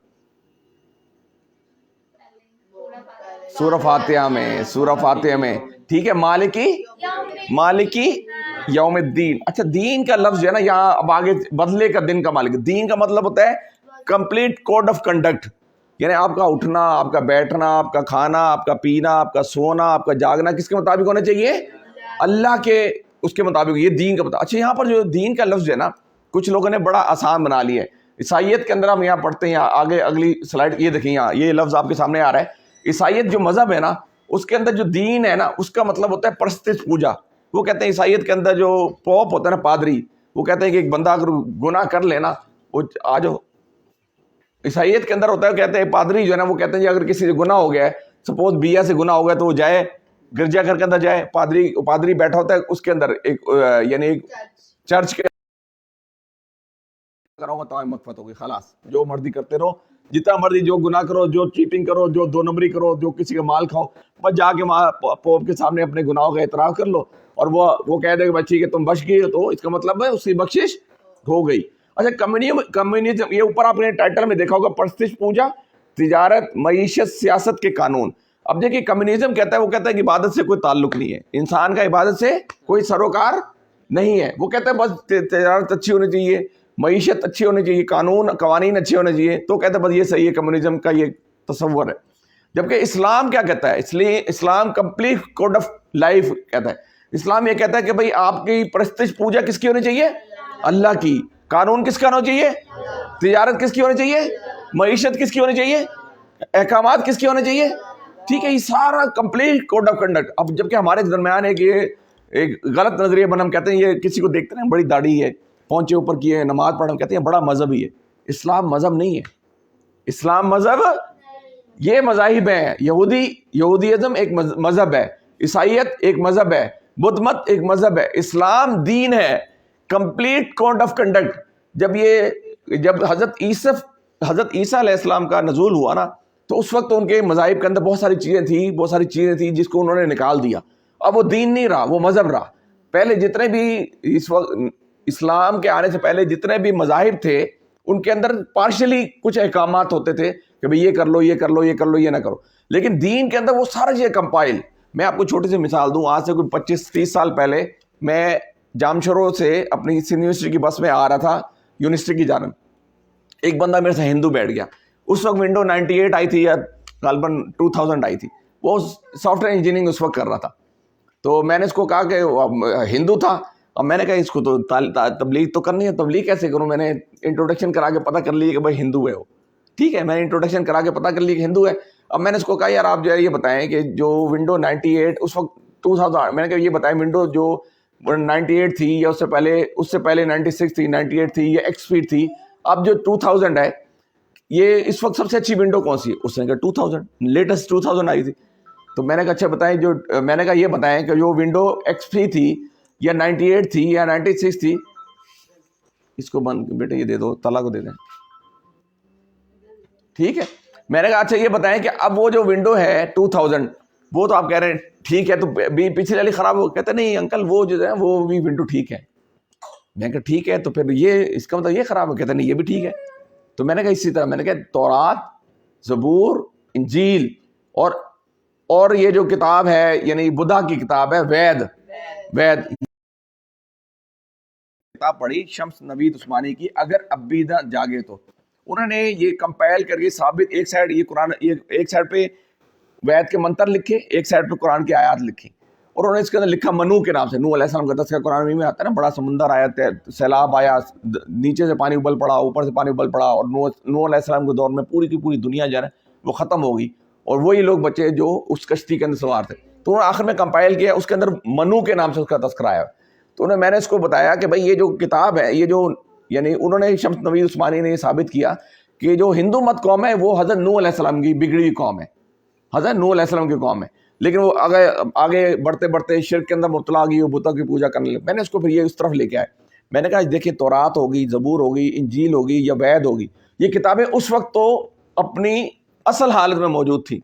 سورہ فاتحہ میں, سورہ فاتحہ میں ٹھیک ہے. مالکی یوم الدین. اچھا دین کا لفظ جو ہے نا یہاں اب آگے بدلے کا دن کا مالک. دین کا مطلب ہوتا ہے کمپلیٹ کوڈ آف کنڈکٹ, یعنی آپ کا اٹھنا, آپ کا بیٹھنا, آپ کا کھانا, آپ کا پینا, آپ کا سونا, آپ کا جاگنا کس کے مطابق ہونا چاہیے؟ اللہ کے اس کے مطابق. یہ دین کا مطابق. اچھا یہاں پر جو دین کا لفظ ہے نا کچھ لوگوں نے بڑا آسان بنا لیا ہے. عیسائیت کے اندر ہم یہاں پڑھتے ہیں, یہاں آگے اگلی سلائڈ یہ دیکھیں, یہاں یہ لفظ آپ کے سامنے آ رہا ہے. عیسائیت جو مذہب ہے نا اس کے اندر جو دین ہے نا اس کا مطلب ہوتا ہے پرستش پوجا. وہ کہتے ہیں عیسائیت کے اندر جو پوپ ہوتا ہے نا, پادری, وہ کہتے ہیں کہ ایک بندہ اگر گناہ کر لینا, وہ آ جاؤ عیسائیت کے اندر ہوتا ہے, کہتے ہیں پادری جو ہے نا وہ کہتے ہیں کہ اگر کسی سے گناہ ہو گیا ہے, سپوز بیا سے گناہ ہو گیا تو وہ جائے گرجا گھر کے اندر جائے, پادری بیٹھا ہوتا ہے اس کے اندر ایک یعنی ایک چرچ کے کراؤں گا تو مغفرت ہوگی. خلاص جو مرضی کرتے رہو, جتنا مرضی جو گناہ کرو, جو چیٹنگ کرو, جو 2 نمبری کرو, جو کسی کا مال کھاؤ, بس جا کے پوپ کے سامنے اپنے گناہوں کا اعتراف کر لو, اور وہ کہہ دے کہ بھائی ٹھیک ہے تم بچ گئے, تو اس کا مطلب ہے اس کی بخشش ہو گئی. اچھا کمیونزم, یہ اوپر آپ نے ٹائٹل میں دیکھا ہوگا, پرستش پوجا, تجارت, معیشت, سیاست کے قانون. اب دیکھیے کمیونزم کہتا ہے, وہ کہتا ہے کہ عبادت سے کوئی تعلق نہیں ہے, انسان کا عبادت سے کوئی سروکار نہیں ہے. وہ کہتے ہیں بس تجارت اچھی ہونی چاہیے, معیشت اچھی ہونی چاہیے, قوانین اچھے ہونے چاہیے, تو کہتے ہیں بس یہ صحیح ہے, کمیونزم کا یہ تصور ہے. جبکہ اسلام کیا کہتا ہے؟ اس لیے اسلام کمپلیٹ کوڈ آف لائف کہتا ہے. اسلام یہ کہتا ہے کہ بھئی آپ کی پرستش پوجا کس کی ہونی چاہیے؟ اللہ کی. قانون کس کا ہونا چاہیے؟ تجارت کس کی ہونی چاہیے؟ معیشت کس کی ہونی چاہیے؟ احکامات کس کے ہونے چاہیے؟ ٹھیک ہے, یہ سارا کمپلیٹ کوڈ آف کنڈکٹ. اب جبکہ ہمارے درمیان ایک غلط نظریہ بن, ہم کہتے ہیں یہ کسی کو دیکھتے ہیں بڑی داڑھی ہے, پونچے اوپر کیے, نماز پڑھ, ہم کہتے ہیں بڑا مذہبی ہے. اسلام مذہب نہیں ہے. اسلام مذہب یہ مذاہب ہیں. یہودیزم ایک مذہب ہے, عیسائیت ایک مذہب ہے, بدھ مت ایک مذہب ہے. اسلام دین ہے, کمپلیٹ کوڈ آف کنڈکٹ. جب حضرت عیسیٰ علیہ السلام کا نزول ہوا نا, تو اس وقت ان کے مذاہب کے اندر بہت ساری چیزیں تھیں جس کو انہوں نے نکال دیا. اب وہ دین نہیں رہا, وہ مذہب رہا. پہلے جتنے بھی اس وقت اسلام کے آنے سے پہلے جتنے بھی مذاہب تھے, ان کے اندر پارشلی کچھ احکامات ہوتے تھے کہ بھئی یہ کر لو, یہ کر لو, یہ کر لو, یہ نہ کرو. لیکن دین کے اندر وہ سارا چیز کمپائل. میں آپ کو چھوٹی سی مثال دوں. آج سے کوئی 25-30 سال پہلے میں جامشورو سے اپنی یونیورسٹی کی بس میں آ رہا تھا یونیورسٹی کی جانب. ایک بندہ میرے سے ہندو بیٹھ گیا. اس وقت ونڈو 98 آئی تھی یا غالباً 2000 آئی تھی. وہ سافٹ ویئر انجینئرنگ اس وقت کر رہا تھا. تو میں نے اس کو کہا کہ ہندو تھا. اب میں نے کہا اس کو تو تبلیغ تو کرنی ہے, تبلیغ کیسے کروں؟ میں نے انٹروڈکشن کرا کے پتہ کر لی کہ بھائی ہندو ہے وہ. ٹھیک ہے, میں نے انٹروڈکشن کرا کے پتہ کر لی کہ ہندو ہے. اب میں نے اس کو کہا یار آپ جو ہے یہ بتائیں کہ جو ونڈو 98 اس وقت 2000, میں نے کہا یہ بتائیں ونڈو جو 98 تھی یا اس سے پہلے 96 تھی, 98 تھی یا ایکس اسپیڈ تھی, اب جو 2000 ہے یہ اس وقت سب سے اچھی ونڈو کون سی ہے؟ اس نے کہا 2000, لیٹسٹ 2000 آئی تھی. تو میں نے کہا اچھا بتائیں, میں نے کہا یہ بتائیں کہ جو ونڈو ایکس پی تھی یا 98 تھی یا 96 تھی, اس کو بند بیٹے یہ دے دو, تلا کو دے دیں. ٹھیک ہے, میں نے کہا اچھا یہ بتائیں کہ اب وہ جو ونڈو ہے 2000 وہ تو آپ کہہ رہے ہیں ٹھیک ہے, تو پچھلے والی خراب ہو. کہتے نہیں انکل وہ جو ہے وہ بھی ونڈو ٹھیک ہے. میں نے کہا ٹھیک ہے, تو پھر یہ اس کا مطلب یہ خراب ہو؟ کہتے نہیں یہ بھی ٹھیک ہے. تو میں نے کہا اسی طرح میں نے کہا تورات, زبور, انجیل اور یہ جو کتاب ہے یعنی بدھا کی کتاب ہے وید کتاب پڑھی شمس نوید عثمانی کی, اگر اب بھی نہ جاگے تو. انہوں نے یہ کمپائل کر کے ثابت, ایک سائڈ یہ قرآن, ایک سائڈ پہ وید کے منتر لکھے, ایک سائڈ پہ قرآن کی آیات لکھی, اور انہوں نے اس کے اندر لکھا منو کے نام سے. نوح علیہ السلام کا تذکرہ قرآن میں آتا ہے نا, بڑا سمندر آیا, سیلاب آیا, نیچے سے پانی ابل پڑا, اوپر سے پانی ابل پڑا, اور نوح علیہ السلام کے دور میں پوری کی پوری دنیا جو ہے وہ ختم ہو گئی, اور وہی لوگ بچے جو اس کشتی کے اندر سوار تھے. تو انہوں نے آخر میں کمپائل کیا, اس کے اندر منو کے نام سے اس کا تذکرہ آیا. تو میں نے اس کو بتایا کہ بھائی یہ جو کتاب ہے, یہ جو یعنی انہوں نے شمس نوید عثمانی نے یہ ثابت کیا کہ جو ہندو مت قوم ہے وہ حضرت نوح علیہ السلام کی بگڑی ہوئی قوم ہے, حضرت نوح علیہ السلام کی قوم ہے. لیکن وہ آگے بڑھتے بڑھتے شرک کے اندر مبتلا گئی, وہ بتوں کی پوجا کرنے لگے. میں نے اس کو پھر یہ اس طرف لے کے آئے. میں نے کہا دیکھیں تورات ہوگی, زبور ہوگی, انجیل ہوگی یا وید ہوگی, یہ کتابیں اس وقت تو اپنی اصل حالت میں موجود تھی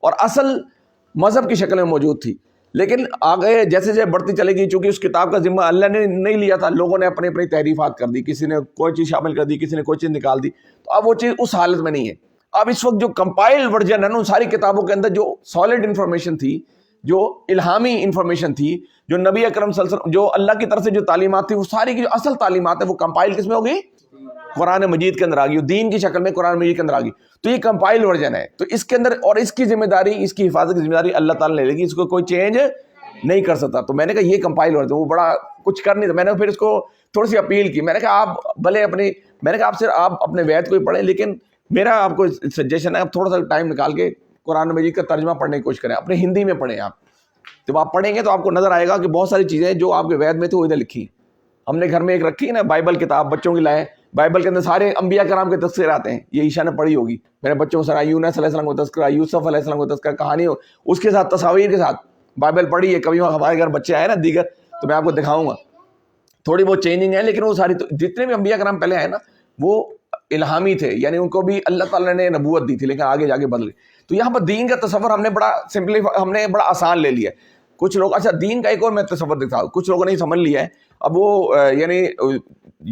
اور اصل مذہب کی شکل میں موجود تھی. لیکن آگے جیسے جیسے بڑھتی چلے گی, چونکہ اس کتاب کا ذمہ اللہ نے نہیں لیا تھا, لوگوں نے اپنی اپنی تحریفات کر دی, کسی نے کوئی چیز شامل کر دی, کسی نے کوئی چیز نکال دی. تو اب وہ چیز اس حالت میں نہیں ہے. اب اس وقت جو کمپائل ورژن ہے نا, ان ساری کتابوں کے اندر جو سالڈ انفارمیشن تھی, جو الہامی انفارمیشن تھی, جو نبی اکرم صلی اللہ علیہ وسلم, جو اللہ کی طرف سے جو تعلیمات تھی, وہ ساری کی جو اصل تعلیمات ہے وہ کمپائل کس میں ہوگی؟ قرآن مجید کے اندر آ گئی, دین کی شکل میں قرآن مجید کے اندر آ گئی. تو یہ کمپائل ورژن ہے. تو اس کے اندر اور اس کی ذمہ داری, اس کی حفاظت کی ذمہ داری اللہ تعالیٰ نے لے لی, اس کو کوئی چینج نہیں کر سکتا. تو میں نے کہا یہ کمپائل ورژن, وہ بڑا کچھ کر نہیں تھا. میں نے پھر اس کو تھوڑی سی اپیل کی. میں نے کہا آپ بھلے میں نے کہا آپ اپنے وید کو ہی پڑھیں, لیکن میرا آپ کو سجیشن ہے آپ تھوڑا سا ٹائم نکال کے قرآن مجید کا ترجمہ پڑھنے کی کوشش کریں, اپنے ہندی میں پڑھیں. آپ جب آپ پڑھیں گے تو آپ کو نظر آئے گا کہ بہت ساری چیزیں جو آپ کے وید میں تھیں وہ ادھر لکھی. ہم نے گھر میں ایک رکھی ہے نا بائبل کتاب, بچوں کی لائے, بائبل کے اندر سارے انبیاء کرام کے تذکرے آتے ہیں. یہ عیشا نے پڑھی ہوگی, میرے بچوں کو سارا یونس علیہ السلام کا تذکرہ, یوسف علیہ السلام کا تذکرہ, کہانی ہو اس کے ساتھ تصاویر کے ساتھ بائبل پڑھی ہے. کبھی ہمارے گھر بچے آئے نا دیگر, تو میں آپ کو دکھاؤں گا. تھوڑی بہت چینجنگ ہے, لیکن وہ ساری جتنے بھی انبیاء کرام پہلے آئے نا وہ الہامی تھے, یعنی ان کو بھی اللہ تعالیٰ نے نبوت دی تھی, لیکن آگے جا کے بدل گئی. تو یہاں پر دین کا تصور ہم نے بڑا سمپلیفائی, ہم نے بڑا آسان لے لیا ہے. کچھ لوگ, اچھا دین کا ایک اور میں تصور دکھا, کچھ لوگوں نے سمجھ لیا ہے. اب وہ یعنی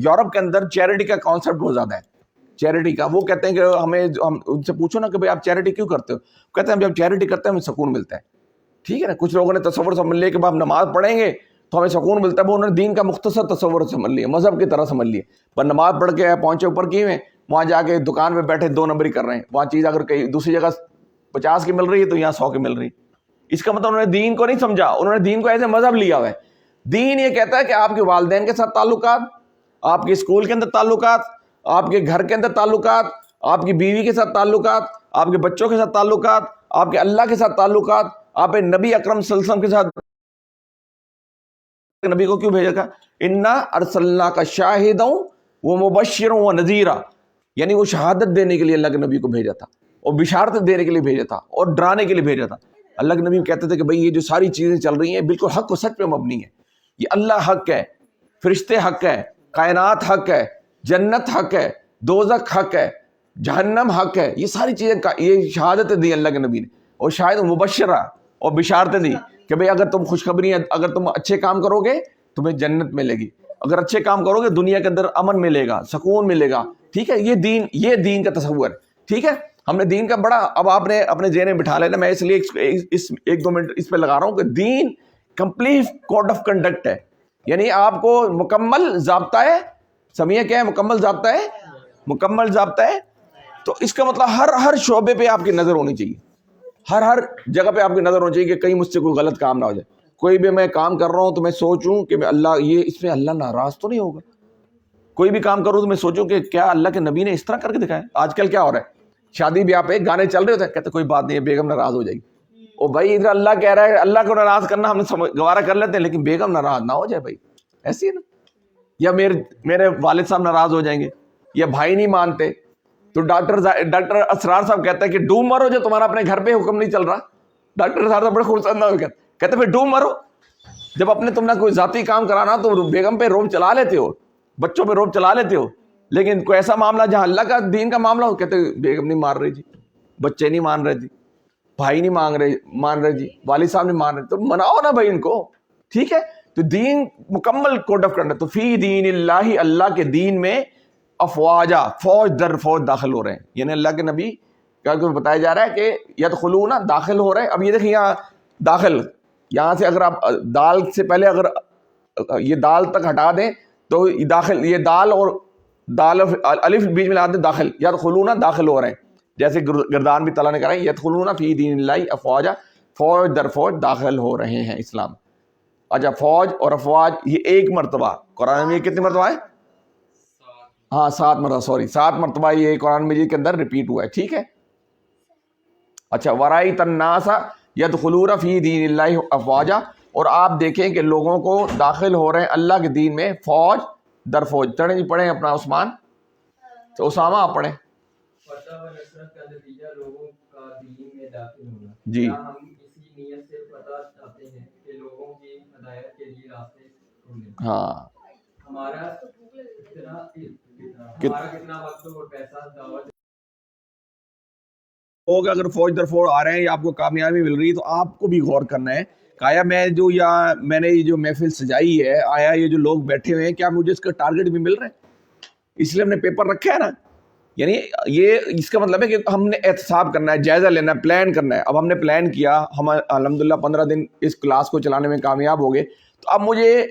یورپ کے اندر چیریٹی کا کانسیپٹ بہت زیادہ ہے. چیریٹی کا وہ کہتے ہیں کہ ہم ان سے پوچھو نا کہ بھائی آپ چیریٹی کیوں کرتے ہو, کہتے ہیں ہم جب چیریٹی کرتے ہیں ہمیں سکون ملتا ہے. ٹھیک ہے نا. کچھ لوگوں نے تصور سمجھ لیا کہ ہم نماز پڑھیں گے تو ہمیں سکون ملتا ہے. وہ انہوں نے دین کا مختصر تصور سمجھ لیا, مذہب کی طرح سمجھ لیا. پر نماز پڑھ کے پہنچے اوپر کیے ہوئے, وہاں جا کے دکان پہ بیٹھے 2 نمبری کر رہے ہیں. وہاں چیز اگر کہیں دوسری جگہ 50 کی مل رہی ہے تو یہاں 100 کی مل رہی. اس کا مطلب انہوں نے دین کو نہیں سمجھا, انہوں نے دین کو ایسے مذہب لیا ہوا ہے. دین یہ کہتا ہے کہ آپ کے والدین کے ساتھ تعلقات, آپ کے اسکول کے اندر تعلقات, آپ کے گھر کے اندر تعلقات, آپ کی بیوی کے ساتھ تعلقات, آپ کے بچوں کے ساتھ تعلقات, آپ کے اللہ کے ساتھ تعلقات, آپ نبی اکرم صلی اللہ علیہ وسلم کے ساتھ. نبی کو کیوں بھیجا تھا؟ انا ارسلناک شاہدا و مبشرا و نذیرا, یعنی وہ شہادت دینے کے لیے اللہ کے نبی کو بھیجا تھا, اور بشارت دینے کے لیے بھیجا تھا, اور ڈرانے کے لیے بھیجا تھا. اللہ کے نبی کہتے تھے کہ بھئی یہ جو ساری چیزیں چل رہی ہیں بالکل حق و سچ پہ مبنی ہے. یہ اللہ حق ہے, فرشتے حق ہے, کائنات حق ہے, جنت حق ہے, دوزخ حق ہے, جہنم حق ہے. یہ ساری چیزیں یہ شہادتیں دی اللہ کے نبی نے, اور شاید مبشرہ اور بشارتیں دی کہ بھئی اگر تم خوشخبری ہیں, اگر تم اچھے کام کرو گے تمہیں جنت ملے گی, اگر اچھے کام کرو گے دنیا کے اندر امن ملے گا, سکون ملے گا. ٹھیک ہے, یہ دین کا تصور ہے. ٹھیک ہے, ہم نے دین کا بڑا, اب آپ نے اپنے ذہن میں بٹھا لینا. میں اس لیے 1-2 منٹ اس پہ لگا رہا ہوں کہ دین کمپلیٹ کوڈ آف کنڈکٹ ہے, یعنی آپ کو مکمل ضابطہ ہے. سمجھے کیا ہے مکمل ضابطہ ہے؟ مکمل ضابطہ ہے. تو اس کا مطلب ہر شعبے پہ آپ کی نظر ہونی چاہیے, ہر جگہ پہ آپ کی نظر ہونی چاہیے کہ کہیں مجھ سے کوئی غلط کام نہ ہو جائے. کوئی بھی میں کام کر رہا ہوں تو میں سوچوں کہ میں اللہ, یہ اس میں اللہ ناراض تو نہیں ہوگا. کوئی بھی کام کروں تو میں سوچوں کہ کیا اللہ کے نبی نے اس طرح کر کے دکھایا. آج کل کیا ہو رہا ہے, شادی بیاہ پہ گانے چل رہے ہوتے ہیں, کہتے کوئی بات نہیں ہے بیگم ناراض ہو جائے گی. او بھائی ادھر اللہ کہہ رہا ہے, اللہ کو ناراض کرنا ہم نے گوارا کر لیتے ہیں, لیکن بیگم ناراض نہ ہو جائے بھائی, ایسی ہے نا. یا میرے والد صاحب ناراض ہو جائیں گے, یا بھائی نہیں مانتے تو ڈاکٹر اسرار صاحب کہتا ہے کہ ڈوب مرو, جو تمہارا اپنے گھر پہ حکم نہیں چل رہا. ڈاکٹر صاحب بڑے خوشندہ ہو کہتے پھر ڈوب مرو. جب اپنے تم نے کوئی ذاتی کام کرانا تو بیگم پہ روب چلا لیتے ہو, بچوں پہ روب چلا لیتے ہو, لیکن کوئی ایسا معاملہ جہاں اللہ کا دین کا معاملہ ہو, کہتے بیگم نہیں مان رہی جی, بچے نہیں مان رہے جی, بھائی نہیں مان رہے جی, والد صاحب نہیں مان رہے, تو مناؤ نا بھائی ان کو. ٹھیک ہے, تو دین مکمل کوڈ آف کنڈکٹ. تو فی دین اللہ, اللہ کے دین میں افواجا, فوج در فوج داخل ہو رہے ہیں. یعنی اللہ کے نبی کا بتایا جا رہا ہے کہ یدخلون, داخل ہو رہے ہیں. اب یہ دیکھیں یہاں داخل, یہاں سے اگر آپ دال سے پہلے اگر یہ دال تک ہٹا دیں تو داخل, یہ دال اور دال الف بیچ میں لا دیں, داخل, یدخلون داخل ہو رہے ہیں. جیسے گردان بھی تعالیٰ نے کہا ہے یدخلون فی دین اللہ افواجا, فوج در فوج داخل ہو رہے ہیں اسلام. اچھا, فوج اور افواج یہ ایک مرتبہ قرآن میں کتنی مرتبہ ہے؟ ہاں 7 مرتبہ, سوری 7 مرتبہ یہ قرآن مجید کے اندر ریپیٹ ہوا ہے. ٹھیک ہے. اچھا, ورائیت الناس یدخلون فی دین اللہ افواجا, اور آپ دیکھیں کہ لوگوں کو داخل ہو رہے ہیں اللہ کے دین میں فوج در فوج. چڑھیں جی, پڑھیں اپنا عثمان, تو اسامہ آپ پڑھیں. فتح و نصرت کا نتیجہ لوگوں کا دین میں داخل ہونا. جی, ہم اسی نیت سے فتح چاہتے ہیں کہ لوگوں کی ہدایت کے لیے راستے کھولیں. ہاں, ہمارا کتنا وقت اور پیسہ دعوت لوگ اگر فوج در فوج آ رہے ہیں یا آپ کو کامیابی مل رہی ہے تو آپ کو بھی غور کرنا ہے کہ آیا میں نے یہ جو محفل سجائی ہے, آیا یہ جو لوگ بیٹھے ہوئے ہیں کیا مجھے اس کا ٹارگٹ بھی مل رہا ہے؟ اس لیے ہم نے پیپر رکھا ہے نا. یعنی یہ اس کا مطلب ہے کہ ہم نے احتساب کرنا ہے, جائزہ لینا ہے, پلان کرنا ہے. اب ہم نے پلان کیا, ہم الحمدللہ 15 دن اس کلاس کو چلانے میں کامیاب ہو گئے, تو اب مجھے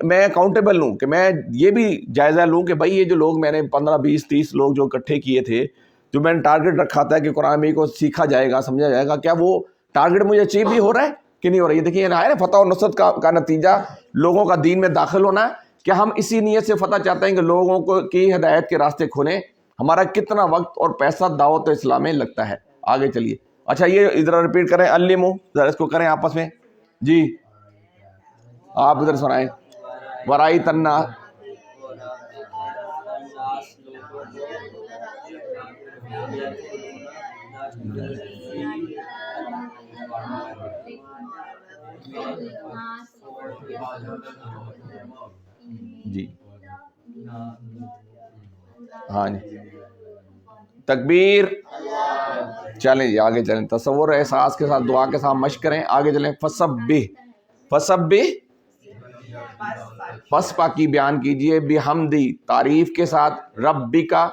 میں اکاؤنٹیبل ہوں کہ میں یہ بھی جائزہ لوں کہ بھائی یہ جو لوگ میں نے 15 20 30 لوگ جو اکٹھے کیے تھے, جو میں نے ٹارگٹ رکھا تھا کہ قرآن میں کو سیکھا جائے گا, سمجھا جائے گا, کیا وہ ٹارگٹ مجھے اچیو بھی ہو رہا ہے کہ نہیں ہو رہا ہے؟ یہ دیکھیے نا, فتح و نصرت کا نتیجہ لوگوں کا دین میں داخل ہونا ہے. کہ ہم اسی نیت سے فتح چاہتے ہیں کہ لوگوں کو کی ہدایت کے راستے کھولیں. ہمارا کتنا وقت اور پیسہ دعوت اسلام میں لگتا ہے. آگے چلیے. اچھا, یہ ادھر ریپیٹ کریں, علمو, ذرا اس کو کریں آپس میں. جی آپ ادھر سنائیں. ورائی تنا, جی ہاں جی, تکبیر. چلیں جی آگے چلیں, تصور احساس کے ساتھ دعا کے ساتھ مشق کریں. آگے چلیں. فسبح, پس پاکی بیان کیجئے, بحمدی, تعریف کے ساتھ, ربی کا,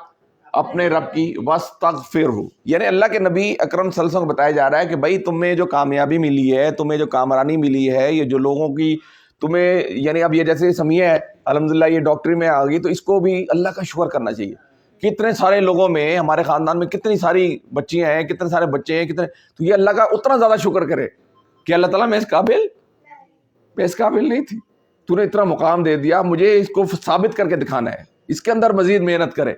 اپنے رب کی, واستغفرہ. یعنی اللہ کے نبی اکرم صلی اللہ علیہ وسلم کو بتایا جا رہا ہے کہ بھائی تمہیں جو کامیابی ملی ہے, تمہیں جو کامرانی ملی ہے, یہ جو لوگوں کی تمہیں یعنی اب یہ جیسے سمیہ ہے الحمدللہ یہ ڈاکٹری میں آ گئی تو اس کو بھی اللہ کا شکر کرنا چاہیے. کتنے سارے لوگوں میں ہمارے خاندان میں کتنی ساری بچیاں ہیں, کتنے سارے بچے ہیں, کتنے, تو یہ اللہ کا اتنا زیادہ شکر کرے کہ اللہ تعالیٰ میں اس قابل نہیں تھی, تو نے اتنا مقام دے دیا, مجھے اس کو ثابت کر کے دکھانا ہے, اس کے اندر مزید محنت کرے,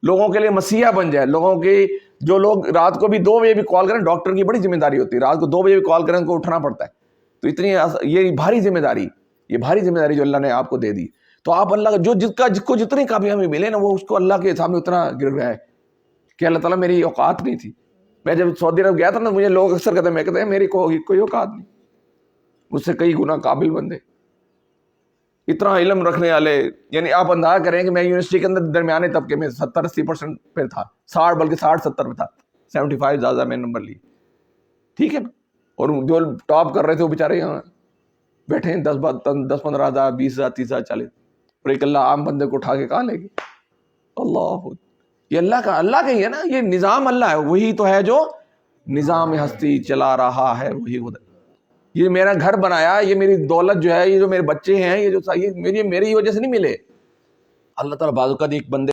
لوگوں کے لیے مسیحا بن جائے. لوگوں کی جو لوگ رات کو بھی 2 بجے بھی کال کریں, ڈاکٹر کی بڑی ذمہ داری ہوتی ہے, رات کو 2 بجے بھی کال کریں ان کو اٹھنا پڑتا ہے, تو اتنی یہ بھاری ذمہ داری جو اللہ نے آپ کو دے دی. تو آپ اللہ کا جس کو جتنی کامیابی ملے نا وہ اس کو اللہ کے سامنے اتنا گر رہا ہے کہ اللہ تعالیٰ میری اوقات نہیں تھی. میں جب سعودی عرب گیا تھا نا, مجھے لوگ اکثر کہتے ہیں میری کوئی اوقات نہیں, مجھ سے کئی گنا قابل بندے, اتنا علم رکھنے والے. یعنی آپ اندازہ کریں کہ میں یونیورسٹی کے اندر درمیانے طبقے میں 70-80% پہ تھا, 60 بلکہ 60-70 پہ تھا, 75 زیادہ میں نمبر لیے, ٹھیک ہے. اور جو ٹاپ کر رہے تھے وہ بیچارے یہاں بیٹھے ہیں 10-15 ہزار 20 ہزار 30 ہزار 40, اور ایک اللہ عام بندے کو اٹھا کے کہاں لے گی. اللہ یہ اللہ کا ہی ہے نا, یہ نظام اللہ ہے, وہی تو ہے جو نظام ہستی چلا رہا ہے, وہی یہ میرا گھر بنایا, یہ میری دولت جو ہے, یہ جو میرے بچے ہیں, یہ جو میری وجہ سے نہیں ملے. اللہ تعالیٰ بعض اوقات ایک بندے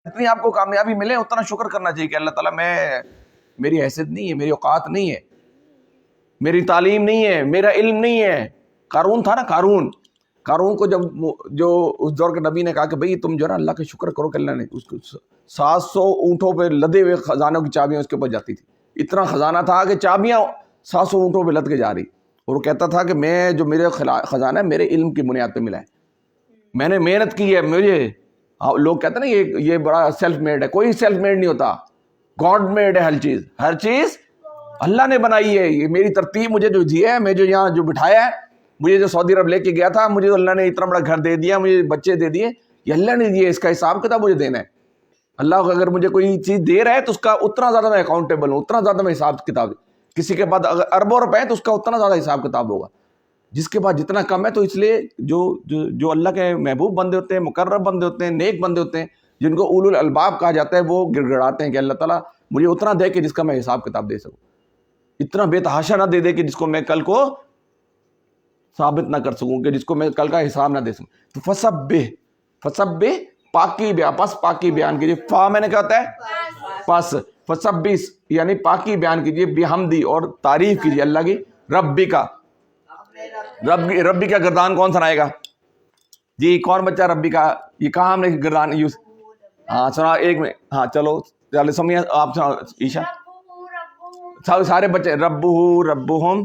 اتنی آپ کو کامیابی ملے اتنا شکر کرنا چاہیے کہ اللہ تعالیٰ میری حیثیت نہیں ہے, میری اوقات نہیں ہے, میری تعلیم نہیں ہے, میرا علم نہیں ہے. قارون تھا نا, قارون کو جو اس دور کے نبی نے کہا کہ بھئی تم جو ہے نا اللہ کا شکر کرو کہ اللہ نے اس کو 700 اونٹوں پہ لدے ہوئے خزانوں کی چابیاں اس کے پاس جاتی تھی. اتنا خزانہ تھا کہ چابیاں 700 اونٹوں پہ لد کے جا رہی, اور وہ کہتا تھا کہ میں جو میرے خزانہ ہے میرے علم کی بنیاد پہ ملا ہے, میں نے محنت کی ہے. مجھے لوگ کہتے ہیں نا یہ بڑا سیلف میڈ ہے, کوئی سیلف میڈ نہیں ہوتا, گاڈ میڈ ہے. ہر چیز اللہ نے بنائی ہے. یہ میری ترتیب مجھے جو دی ہے, میں جو یہاں جو بٹھایا ہے, مجھے جو سعودی عرب لے کے گیا تھا, مجھے اللہ نے اتنا بڑا گھر دے دیا, مجھے بچے دے دیے, یہ اللہ نے دیے, اس کا حساب کتاب مجھے دینا ہے. اللہ کو اگر مجھے کوئی چیز دے رہا ہے تو اس کا اتنا زیادہ میں اکاؤنٹیبل ہوں, اتنا زیادہ میں حساب کتاب. کسی کے پاس اگر اربوں روپے ہیں تو اس کا اتنا زیادہ حساب کتاب ہوگا, جس کے پاس جتنا کم ہے. تو اس لیے جو اللہ کے محبوب بندے ہوتے ہیں, مقرب بندے ہوتے ہیں, نیک بندے ہوتے ہیں, جن کو اولو الالباب کہا جاتا ہے, وہ گڑ گڑاتے ہیں کہ اللہ تعالیٰ مجھے اتنا دے کہ جس کا میں حساب کتاب دے سکوں, اتنا بے تحاشا نہ دے کہ جس کو میں کل کو ثابت نہ کر سکوں, کہ جس کو میں کل کا حساب نہ دے سکوں. تو فسبح پاکی بیان, پس پاکی بیان کیجیے. فا میں نے کیا ہوتا ہے پس, فسبح یعنی پاکی بیان کیجیے, بحمدی اور تعریف کیجیے اللہ کی, ربی کا گردان کون سنائے گا جی؟ کون بچہ ربی کا, یہ کہاں ہم نے گردان یوز, ہاں سنا ایک میں, ہاں چلو سمجھے آپ سنا عیشا, سارے بچے. ربہم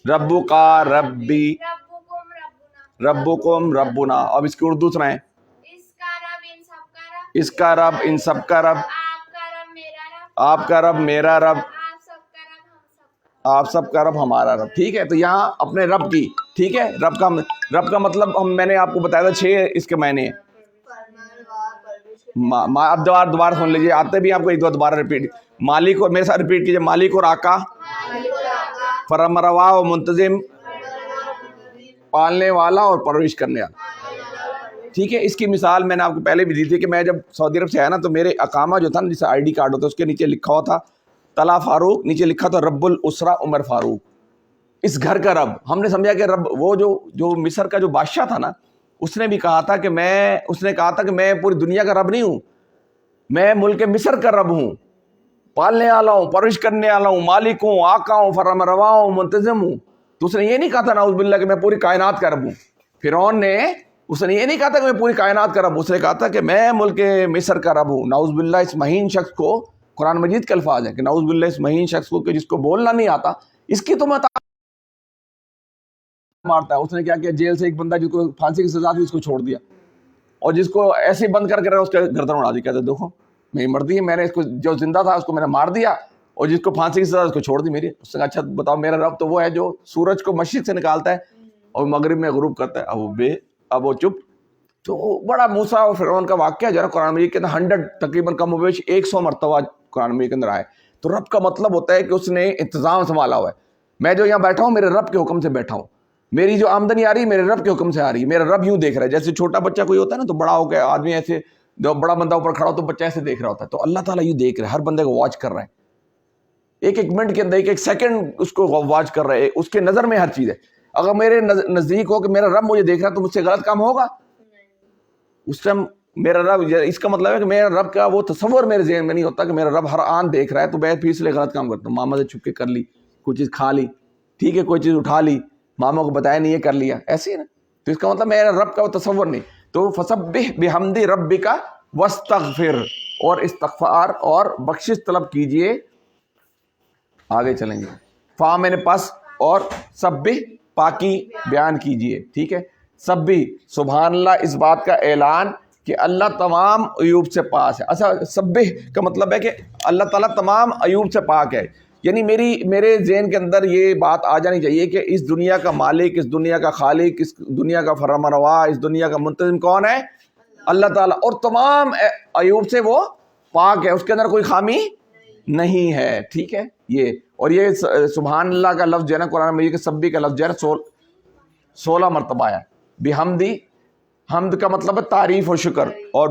ربو کا ربی ربکم ربنا. اب اس کی اردو سنائیں. اس کا رب ان سب کا رب, آپ کا رب میرا رب, آپ سب کا رب ہمارا رب. ٹھیک ہے, تو یہاں اپنے رب کی, ٹھیک ہے, رب کا مطلب میں نے آپ کو بتایا تھا 6 اس کے معنی ہیں. اب دوبارہ سن لیجیے, آتے بھی آپ کو ایک دو دوبارہ ریپیٹ. مالک, اور میرے ساتھ ریپیٹ کیجیے, مالک اور آقا, فرمانروا و منتظم, پالنے والا اور پرورش کرنے والا. ٹھیک ہے, اس کی مثال میں نے آپ کو پہلے بھی دی تھی کہ میں جب سعودی عرب سے آیا نا تو میرے اقامہ جو تھا نا, جیسے ID کارڈ ہوتا ہے, اس کے نیچے لکھا ہوا تھا طلا فاروق, نیچے لکھا تھا رب الاسرہ عمر فاروق, اس گھر کا رب. ہم نے سمجھا کہ رب وہ جو مصر کا جو بادشاہ تھا نا, اس نے بھی کہا تھا کہ میں پوری دنیا کا رب نہیں ہوں, میں ملک مصر کا رب ہوں, پالنے والا ہوں, پرورش کرنے والا ہوں, مالک ہوں, آقا ہوں, فرمانروا ہوں, منتظم ہوں. تو اس نے یہ نہیں کہا تھا نعوذ باللہ کہ میں پوری کائنات کا رب ہوں. فرعون نے اس نے یہ نہیں کہا تھا کہ میں پوری کائنات کا رب ہوں, اس نے کہا تھا کہ میں ملک مصر کا رب ہوں. نعوذ باللہ اس مہین شخص کو, قرآن مجید کے الفاظ ہیں کہ نعوذ باللہ اس مہین شخص کو, کہ جس کو بولنا نہیں آتا, اس کی تو میں مارتا ہے. اس نے کیا کیا, جیل سے ایک بندہ جس کو پھانسی کی سزا تھی اس کو چھوڑ دیا, اور جس کو ایسے بند کر کے اس کے گردن اڑا دی. کہتے دیکھو میں مر دی, میں نے اس کو جو زندہ تھا اس کو میں نے مار دیا, اور جس کو پھانسی کی سزا اس کو چھوڑ دی میری. اس نے کہا اچھا بتاؤ, میرا رب تو وہ ہے جو سورج کو مشرق سے نکالتا ہے اور مغرب میں غروب کرتا ہے. اب وہ چپ. تو بڑا موسیٰ اور فرعون کا واقعہ جو ہے نا قرآن مجید کے اندر 100 تقریباً کم و بیش 100 مرتبہ قرآن مجید کے اندر آئے. تو رب کا مطلب ہوتا ہے کہ اس نے انتظام سنبھالا ہوا ہے. میں جو یہاں بیٹھا ہوں میرے رب کے حکم سے بیٹھا ہوں, میری جو آمدنی آ رہی ہے میرے رب کے حکم سے آ رہی ہے. میرا رب یوں دیکھ رہا ہے, جیسے چھوٹا بچہ کوئی ہوتا ہے نا تو بڑا ہو کے آدمی ایسے, جو بڑا بندہ اوپر کھڑا ہو تو بچہ ایسے دیکھ رہا ہوتا ہے, تو اللہ تعالیٰ یوں دیکھ رہا ہے, ہر بندے کو واچ کر رہا ہے. ایک ایک منٹ کے اندر ایک ایک سیکنڈ اس کو واچ کر رہے ہیں, اس کے نظر میں ہر چیز ہے. اگر میرے نزدیک ہو کہ میرا رب مجھے دیکھ رہا ہے تو مجھ سے غلط کام ہوگا اس ٹائم؟ میرا رب, اس کا مطلب ہے کہ میرا رب کا وہ تصور میرے ذہن میں نہیں ہوتا کہ میرا رب ہر آن دیکھ رہا ہے, تو میں پھر اس لیے غلط کام کرتا ہوں. ماما سے چھپ کے کر لی, کوئی چیز کھا لی, ٹھیک ہے, کوئی چیز اٹھا لی, ماما کو بتایا نہیں, یہ کر لیا, ایسے ہی نا. تو اس کا مطلب میرا رب کا وہ تصور نہیں. تو فسبح بحمد ربک واستغفر, اور استغفار اور بخشش طلب کیجئے. آگے چلیں گے. فا میں نے پس, اور سبح پاکی بیان کیجئے, ٹھیک ہے. سبح سبحان اللہ, اس بات کا اعلان کہ اللہ تمام عیوب سے پاک ہے. اچھا, سبح کا مطلب ہے کہ اللہ تعالیٰ تمام عیوب سے پاک ہے. یعنی میرے ذہن کے اندر یہ بات آ جانی چاہیے کہ اس دنیا کا مالک, اس دنیا کا خالق, اس دنیا کا فرمانروا, اس دنیا کا منتظم کون ہے؟ اللہ تعالیٰ. اور تمام عیوب سے وہ پاک ہے, اس کے اندر کوئی خامی نہیں ہے, ٹھیک ہے. یہ اور یہ سبحان اللہ کا لفظ جو ہے نا قرآن میں, یہ کہ سبح کا لفظ جو ہے نا 16 مرتبہ آیا. بحمدی, حمد کا مطلب ہے تعریف و شکر, اور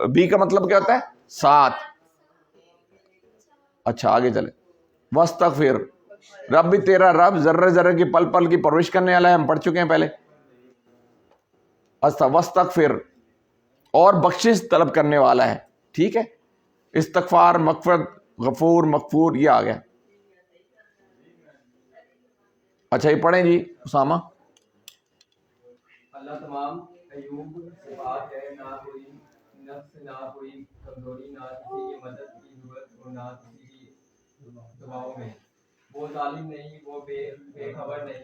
بی کا مطلب کیا ہوتا ہے؟ ساتھ. اچھا آگے چلے. واستغفر, رب بھی تیرا رب ذرے ذرے کی پل پل کی پرورش کرنے والا ہے, ہم پڑھ چکے ہیں پہلے. واستغفر, اور بخشش طلب کرنے والا ہے, ٹھیک ہے. استغفار, مغفرت, غفور, مغفور, یہ آ گیا. اچھا یہ پڑھیں جی اسامہ. اللہ تمام عیوب سے پاک ہے, نہ کوئی نقص, نہ کوئی کمزوری, نہ کسی کی مدد کی ضرورت, اور نہ کسی کی دعاؤں میں. وہ ظالم نہیں, وہ بے خبر نہیں.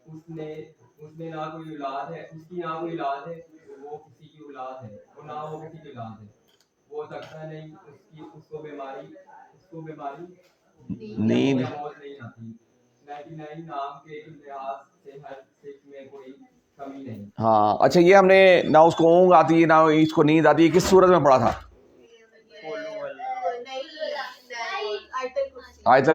اس نے نہ کوئی اولاد ہے, اس کی نہ کوئی اولاد ہے, وہ کسی کی اولاد ہے, اور نہ وہ کسی کی اولاد ہے. وہ تھکتا نہیں, اس کو بیماری نیند. موت نہیں آتی. 99 نام کے لحاظ سے ہر صفت میں کوئی کمی نہیں. ہاں اچھا, یہ ہم نے نہ اس کو اونگ آتی ہے نہ اس کو نیند آتی ہے, کس سورت میں پڑھا تھا؟ آیت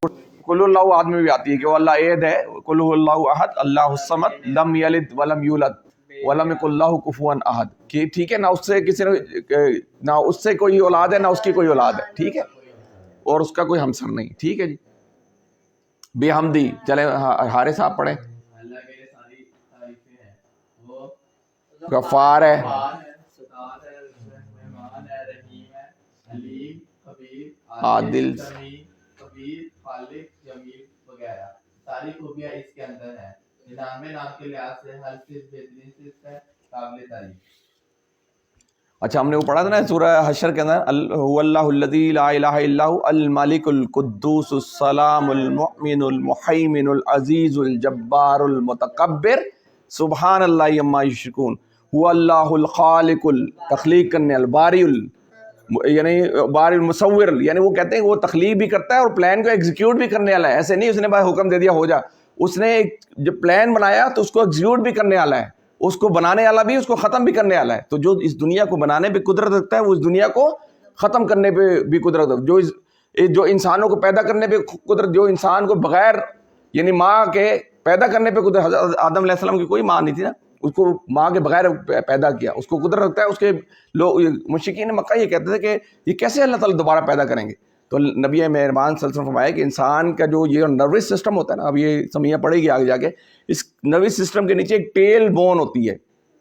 کل اللہ احد میں بھی آتی ہے کہ وہ اللہ احد ہے, کل اللہ احد اللہ الصمد لم یلد ولم یولد ولم یکن لہ کفوا احد, کہ ٹھیک ہے, نہ اس سے کسی نے, نہ اس سے کوئی اولاد ہے نہ اس کی کوئی اولاد ہے, ٹھیک ہے, اور اس کا کوئی ہمسر نہیں, ٹھیک ہے جی. بحمدی, چلیں حارث صاحب پڑھیں. اللہ کے لیے ساری تعریفیں ہیں, وہ غفار ہے, ستار ہے, رحمان ہے, رحیم ہے, علیم, خبیر, عادل, سمیع, خبیر, خالق, جمیل وغیرہ. ساری خوبیاں اس کے اندر ہیں. 99 نام کے لحاظ سے ہر چیز بہترین صفت ہے, قابل تعریف. اچھا ہم نے وہ پڑھا تھا نا سورہ حشر کے اندر, هو اللہ الذی لا الہ الا هو الملک القدوس السلام المؤمن المحیمن العزیز الجبار المتکبر سبحان اللہ عما یشرکون. هو اللہ الخالق, تخلیق کرنے, الباری یعنی باری المصور, یعنی وہ کہتے ہیں کہ وہ تخلیق بھی کرتا ہے اور پلان کو ایگزیکیوٹ بھی کرنے والا ہے. ایسے نہیں اس نے بس حکم دے دیا ہو جا, اس نے جب پلان بنایا تو اس کو ایگزیکیوٹ بھی کرنے والا ہے, اس کو بنانے والا بھی, اس کو ختم بھی کرنے والا ہے. تو جو اس دنیا کو بنانے پہ قدرت رکھتا ہے وہ اس دنیا کو ختم کرنے پہ بھی قدرت رکھتا ہے. جو انسانوں کو پیدا کرنے پہ قدرت, جو انسان کو بغیر یعنی ماں کے پیدا کرنے پہ قدرت, حضرت آدم علیہ السلام کی کوئی ماں نہیں تھی نا, اس کو ماں کے بغیر پیدا کیا, اس کو قدرت رکھتا ہے. اس کے لوگ مشرکین مکہ یہ کہتے تھے کہ یہ کیسے اللہ تعالیٰ دوبارہ پیدا کریں گے. تو نبی مہربان صلی اللہ علیہ وسلم فرمایا کہ انسان کا جو یہ نروس سسٹم ہوتا ہے نا, اب یہ سمیہ پڑے گی آگے جا کے, اس نروس سسٹم کے نیچے ایک ٹیل بون ہوتی ہے,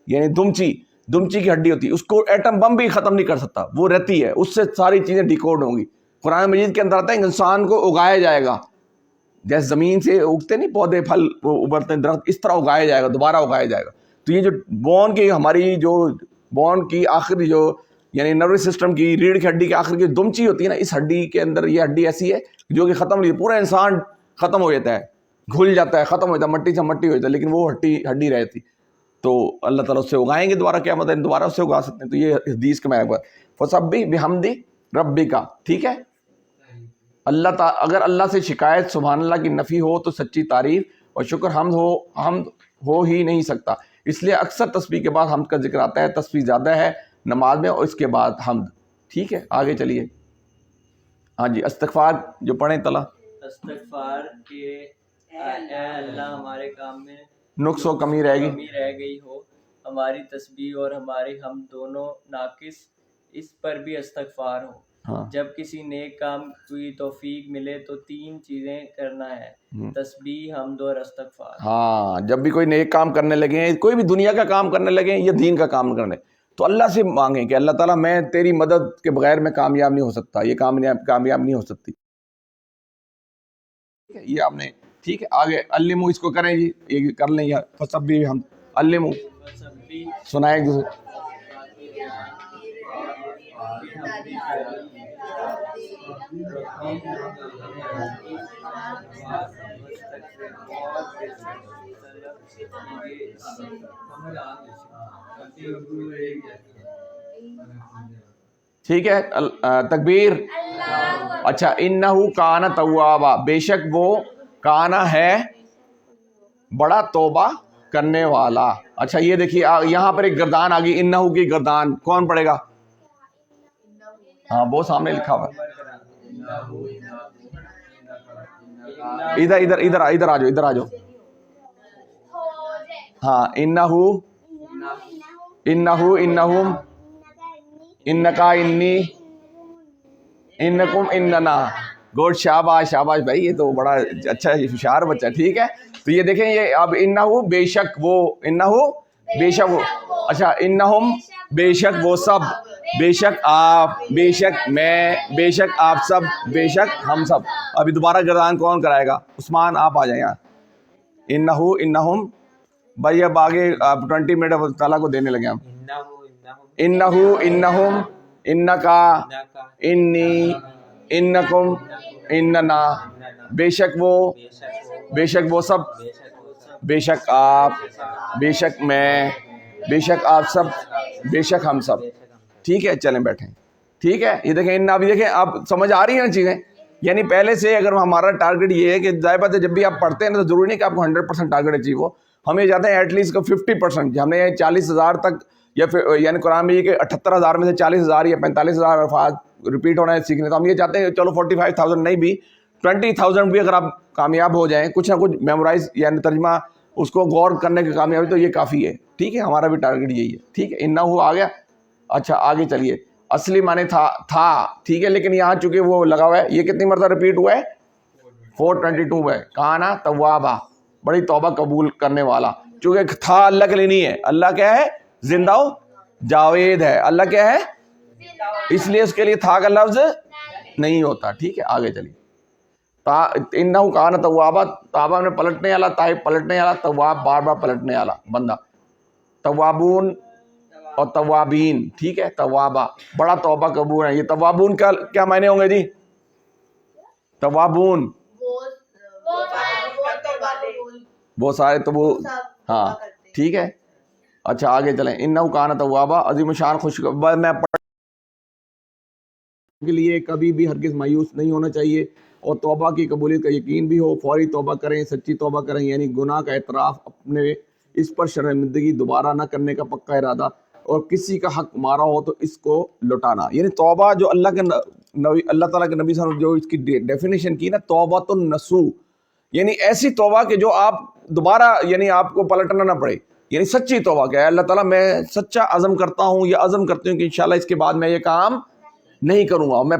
یعنی دمچی کی ہڈی ہوتی ہے, اس کو ایٹم بم بھی ختم نہیں کر سکتا, وہ رہتی ہے, اس سے ساری چیزیں ڈیکوڈ ہوں گی. قرآن مجید کے اندر آتا ہے انسان کو اگایا جائے گا, جیسے زمین سے اگتے نہیں پودے پھل ابھرتے ہیں درخت, اس طرح اگایا جائے گا, دوبارہ اگایا جائے گا. تو یہ جو بون کی ہماری جو بون کی آخری جو یعنی نروس سسٹم کی ریڑھ کی ہڈی کی آخر کی دمچی ہوتی ہے نا, اس ہڈی کے اندر یہ ہڈی ایسی ہے جو کہ ختم نہیں, پورا انسان ختم ہو جاتا ہے, گھل جاتا ہے, ختم ہو جاتا ہے, مٹی سے مٹی ہو جاتا ہے, لیکن وہ ہڈی رہتی. تو اللہ تعالیٰ اس سے اگائیں گے دوبارہ, قیامت ہے دوبارہ اس سے اگا سکتے ہیں. تو یہ حدیث کا میں فسبح بحمد ربک, ٹھیک ہے. اللہ تعالیٰ اگر اللہ سے شکایت سبحان اللہ کی نفی ہو تو سچی تعریف اور شکر حمد ہو ہی نہیں سکتا. اس لیے اکثر تسبیح کے بعد حمد کا ذکر آتا ہے, تسبیح زیادہ ہے نماز میں, اور اس کے بعد حمد, ٹھیک ہے. آگے چلیے. ہاں جی, استغفار جو پڑھیں تلا. استغفار کہ اے اللہ ہمارے کام میں نقص و کمی رہ گئی ہو, ہماری تسبیح اور ہماری حمد دونوں ناقص, اس پر بھی استغفار ہو. ہاں جب کسی نیک کام کی توفیق ملے تو 3 چیزیں کرنا ہے، تسبیح، حمد اور استغفار۔ ہاں جب بھی کوئی نیک کام کرنے لگیں، کوئی بھی دنیا کا کام کرنے لگیں یا دین کا کام کرنے، تو اللہ سے مانگیں کہ اللہ تعالیٰ میں تیری مدد کے بغیر میں کامیاب نہیں ہو سکتا، یہ کامیاب نہیں ہو سکتی۔ یہ آپ نے ٹھیک ہے، آگے علمو اس کو کریں جی، یہ کر لیں، یا فسبی ہم علمو تسبیح سنائیں ایک دوسرے۔ ٹھیک ہے، تکبیر۔ اچھا، انہو کان توابا، بے شک وہ کانا ہے بڑا توبہ کرنے والا۔ اچھا یہ دیکھیے یہاں پر ایک گردان آ گئی، انہو کی گردان کون پڑھے گا؟ ہاں وہ سامنے لکھا ہوا ہے، ادھر آ جاؤ۔ ہاں انہو، انہم، انکا، انی، انکم، اننا، گڈ، شاباش بھائی، یہ تو بڑا اچھا ہوشیار بچہ، ٹھیک ہے۔ تو یہ دیکھیں، یہ اب انہو بے شک وہ، انہو بے شک وہ، اچھا انہم بے شک وہ سب، بے شک آپ، بے شک میں، بے شک آپ سب، بے شک ہم سب۔ ابھی دوبارہ گردان کون کرائے گا؟ عثمان آپ آ جائیں یہاں۔ انہو، انہم، بھائی اب آگے آپ 20 منٹ اب تعالیٰ کو دینے لگے ہم۔ انہو، انہم، انکا، انی، انکم، اننا، بے شک وہ، بے شک وہ سب، بے شک آپ، بے شک میں، بے شک آپ سب، بے شک ہم سب۔ ٹھیک ہے، چلیں بیٹھیں، ٹھیک ہے۔ یہ دیکھیں ابھی دیکھیں، آپ سمجھ آ رہی ہیں نا چیزیں؟ یعنی پہلے سے اگر ہمارا ٹارگٹ یہ ہے کہ ظاہر بات ہے جب بھی آپ پڑھتے ہیں نا تو ضروری نہیں کہ آپ کو 100% ٹارگٹ اچیو ہو، ہم یہ چاہتے ہیں ایٹ لیسٹ 50%، ہم نے 40,000 تک، یا پھر یعنی قرآن میں یہ کہ 78,000 میں سے 40,000 یا 45,000 الفاظ ریپیٹ ہونا ہے سیکھنے، تو ہم یہ چاہتے ہیں کہ چلو 45,000 نہیں بھی 20,000 بھی اگر آپ کامیاب ہو جائیں، کچھ نہ کچھ میمورائز یعنی ترجمہ اس کو غور کرنے کی کامیابی، تو یہ کافی ہے، ٹھیک ہے۔ ہمارا بھی ٹارگٹ یہی ہے، ٹھیک ہے۔ انہو آ گیا۔ اچھا آگے چلیے، اصلی معنی تھا، ٹھیک ہے، لیکن یہاں چونکہ وہ لگا ہوا ہے، یہ کتنی مرتبہ ریپیٹ ہوا ہے؟ 422 ہے۔ کانا توابا، بڑی توبہ قبول کرنے والا، چونکہ تھا اللہ کے لیے نہیں ہے، اللہ کیا ہے؟ زندہ و جاوید ہے، اللہ کیا ہے؟ اس لیے اس کے لیے تھا کا لفظ نہیں ہوتا، ٹھیک ہے۔ آگے چلیے، انہو کانا توابا، توابا میں پلٹنے والا، تائب پلٹنے والا، تواب بار بار پلٹنے والا بندہ، توابون اور توابین، ٹھیک ہے۔ توابا بڑا توبہ قبول ہے۔ یہ توابون کا کیا معنی ہوں گے جی؟ توابون وہ سارے تو وہ، ہاں ٹھیک ہے۔ اچھا آگے چلیں، انہو کان توابا، عظیم شان خوشخبر میں کے لیے کبھی بھی ہرگز مایوس نہیں ہونا چاہیے، اور توبہ کی قبولیت کا یقین بھی ہو، فوری توبہ کریں، سچی توبہ کریں، یعنی گناہ کا اعتراف، اپنے اس پر شرمندگی دوبارہ نہ کرنے کا پکا ارادہ، اور کسی کا حق مارا ہو تو اس کو لوٹانا۔ یعنی توبہ جو اللہ کے نبی، اللہ تعالیٰ کے نبی صلی اللہ علیہ وسلم جو اس کی ڈیفینیشن کی نا، توبۃ النصوح، یعنی ایسی توبہ کہ جو آپ دوبارہ یعنی آپ کو پلٹنا نہ پڑے، یعنی سچی توبہ کیا ہے؟ اللہ تعالیٰ میں سچا عزم کرتا ہوں یا عزم کرتی ہوں کہ انشاءاللہ اس کے بعد میں یہ کام نہیں کروں گا، میں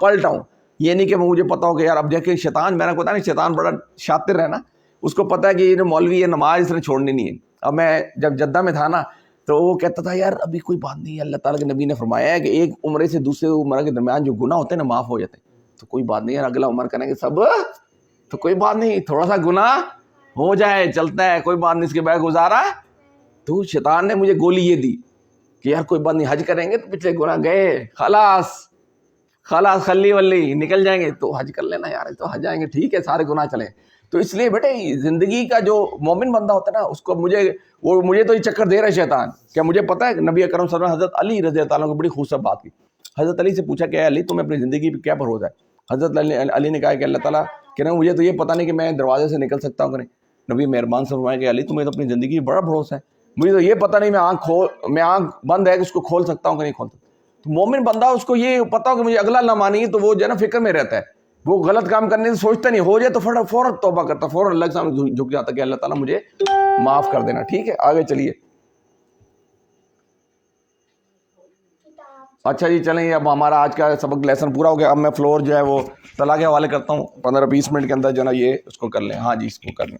پلٹاؤں، یہ نہیں کہ مجھے پتا ہو کہ یار اب دیکھیں شیطان، میں نے پتا نہیں شیطان بڑا شاطر ہے نا، اس کو پتا ہے کہ یہ جو مولوی ہے نماز اس نے چھوڑنی نہیں ہے۔ اب میں جب جدہ میں تھا نا تو وہ کہتا تھا یار ابھی کوئی بات نہیں ہے، اللہ تعالیٰ کے نبی نے فرمایا ہے کہ ایک عمرے سے دوسرے عمرہ کے درمیان جو گناہ ہوتے ہیں نا معاف ہو جاتے ہیں، تو کوئی بات نہیں یار اگلا عمر کریں گے سب، تو کوئی بات نہیں، تھوڑا سا گناہ ہو جائے چلتا ہے، کوئی بات نہیں، اس کے بعد گزارا۔ تو شیطان نے مجھے گولی یہ دی کہ یار کوئی بات نہیں، حج کریں گے تو پچھلے گناہ گئے، خلاص خلی ولی نکل جائیں گے، تو حج کر لینا یار، تو حج جائیں گے، ٹھیک ہے، سارے گناہ چلیں۔ تو اس لیے بیٹے زندگی کا جو مومن بندہ ہوتا ہے نا، اس کو مجھے تو یہ چکر دے رہا ہے شیطان، کیا مجھے پتا ہے نبی اکرم صلی اللہ علیہ وسلم حضرت علی رضی اللہ عنہ کو بڑی خوبصورت بات کی، حضرت علی سے پوچھا کہ علی تمہیں اپنی زندگی پہ کیا بھروسہ ہے؟ حضرت علی نے کہا کہ اللہ تعالیٰ کہ نا مجھے تو یہ پتا نہیں کہ میں دروازے سے نکل سکتا ہوں کہ نہیں۔ نبی مہربان سے فرمایا کہ علی تمہیں تو اپنی زندگی پہ بڑا بھروسہ ہے، مجھے تو یہ پتا نہیں میں آنکھ بند ہے کہ اس کو کھول سکتا ہوں کہ نہیں کھول سکتا۔ تو مومن بندہ اس کو یہ پتا ہو کہ مجھے اگلا نہ مانی، تو وہ جو ہے نا فکر میں رہتا ہے، وہ غلط کام کرنے سے سوچتا نہیں، ہو جائے تو فوراً توبہ کرتا، فوراً اللہ کے سامنے جھک جاتا کہ اللہ تعالیٰ مجھے معاف کر دینا، ٹھیک ہے۔ آگے چلیے، اچھا جی چلیں اب ہمارا آج کا سبق لیسن پورا ہو گیا. اب میں فلور جو ہے وہ طلحہ کے حوالے کرتا ہوں, 15-20 منٹ کے اندر جو ہے نا یہ اس کو کر لیں. ہاں جی اس کو کر لیں.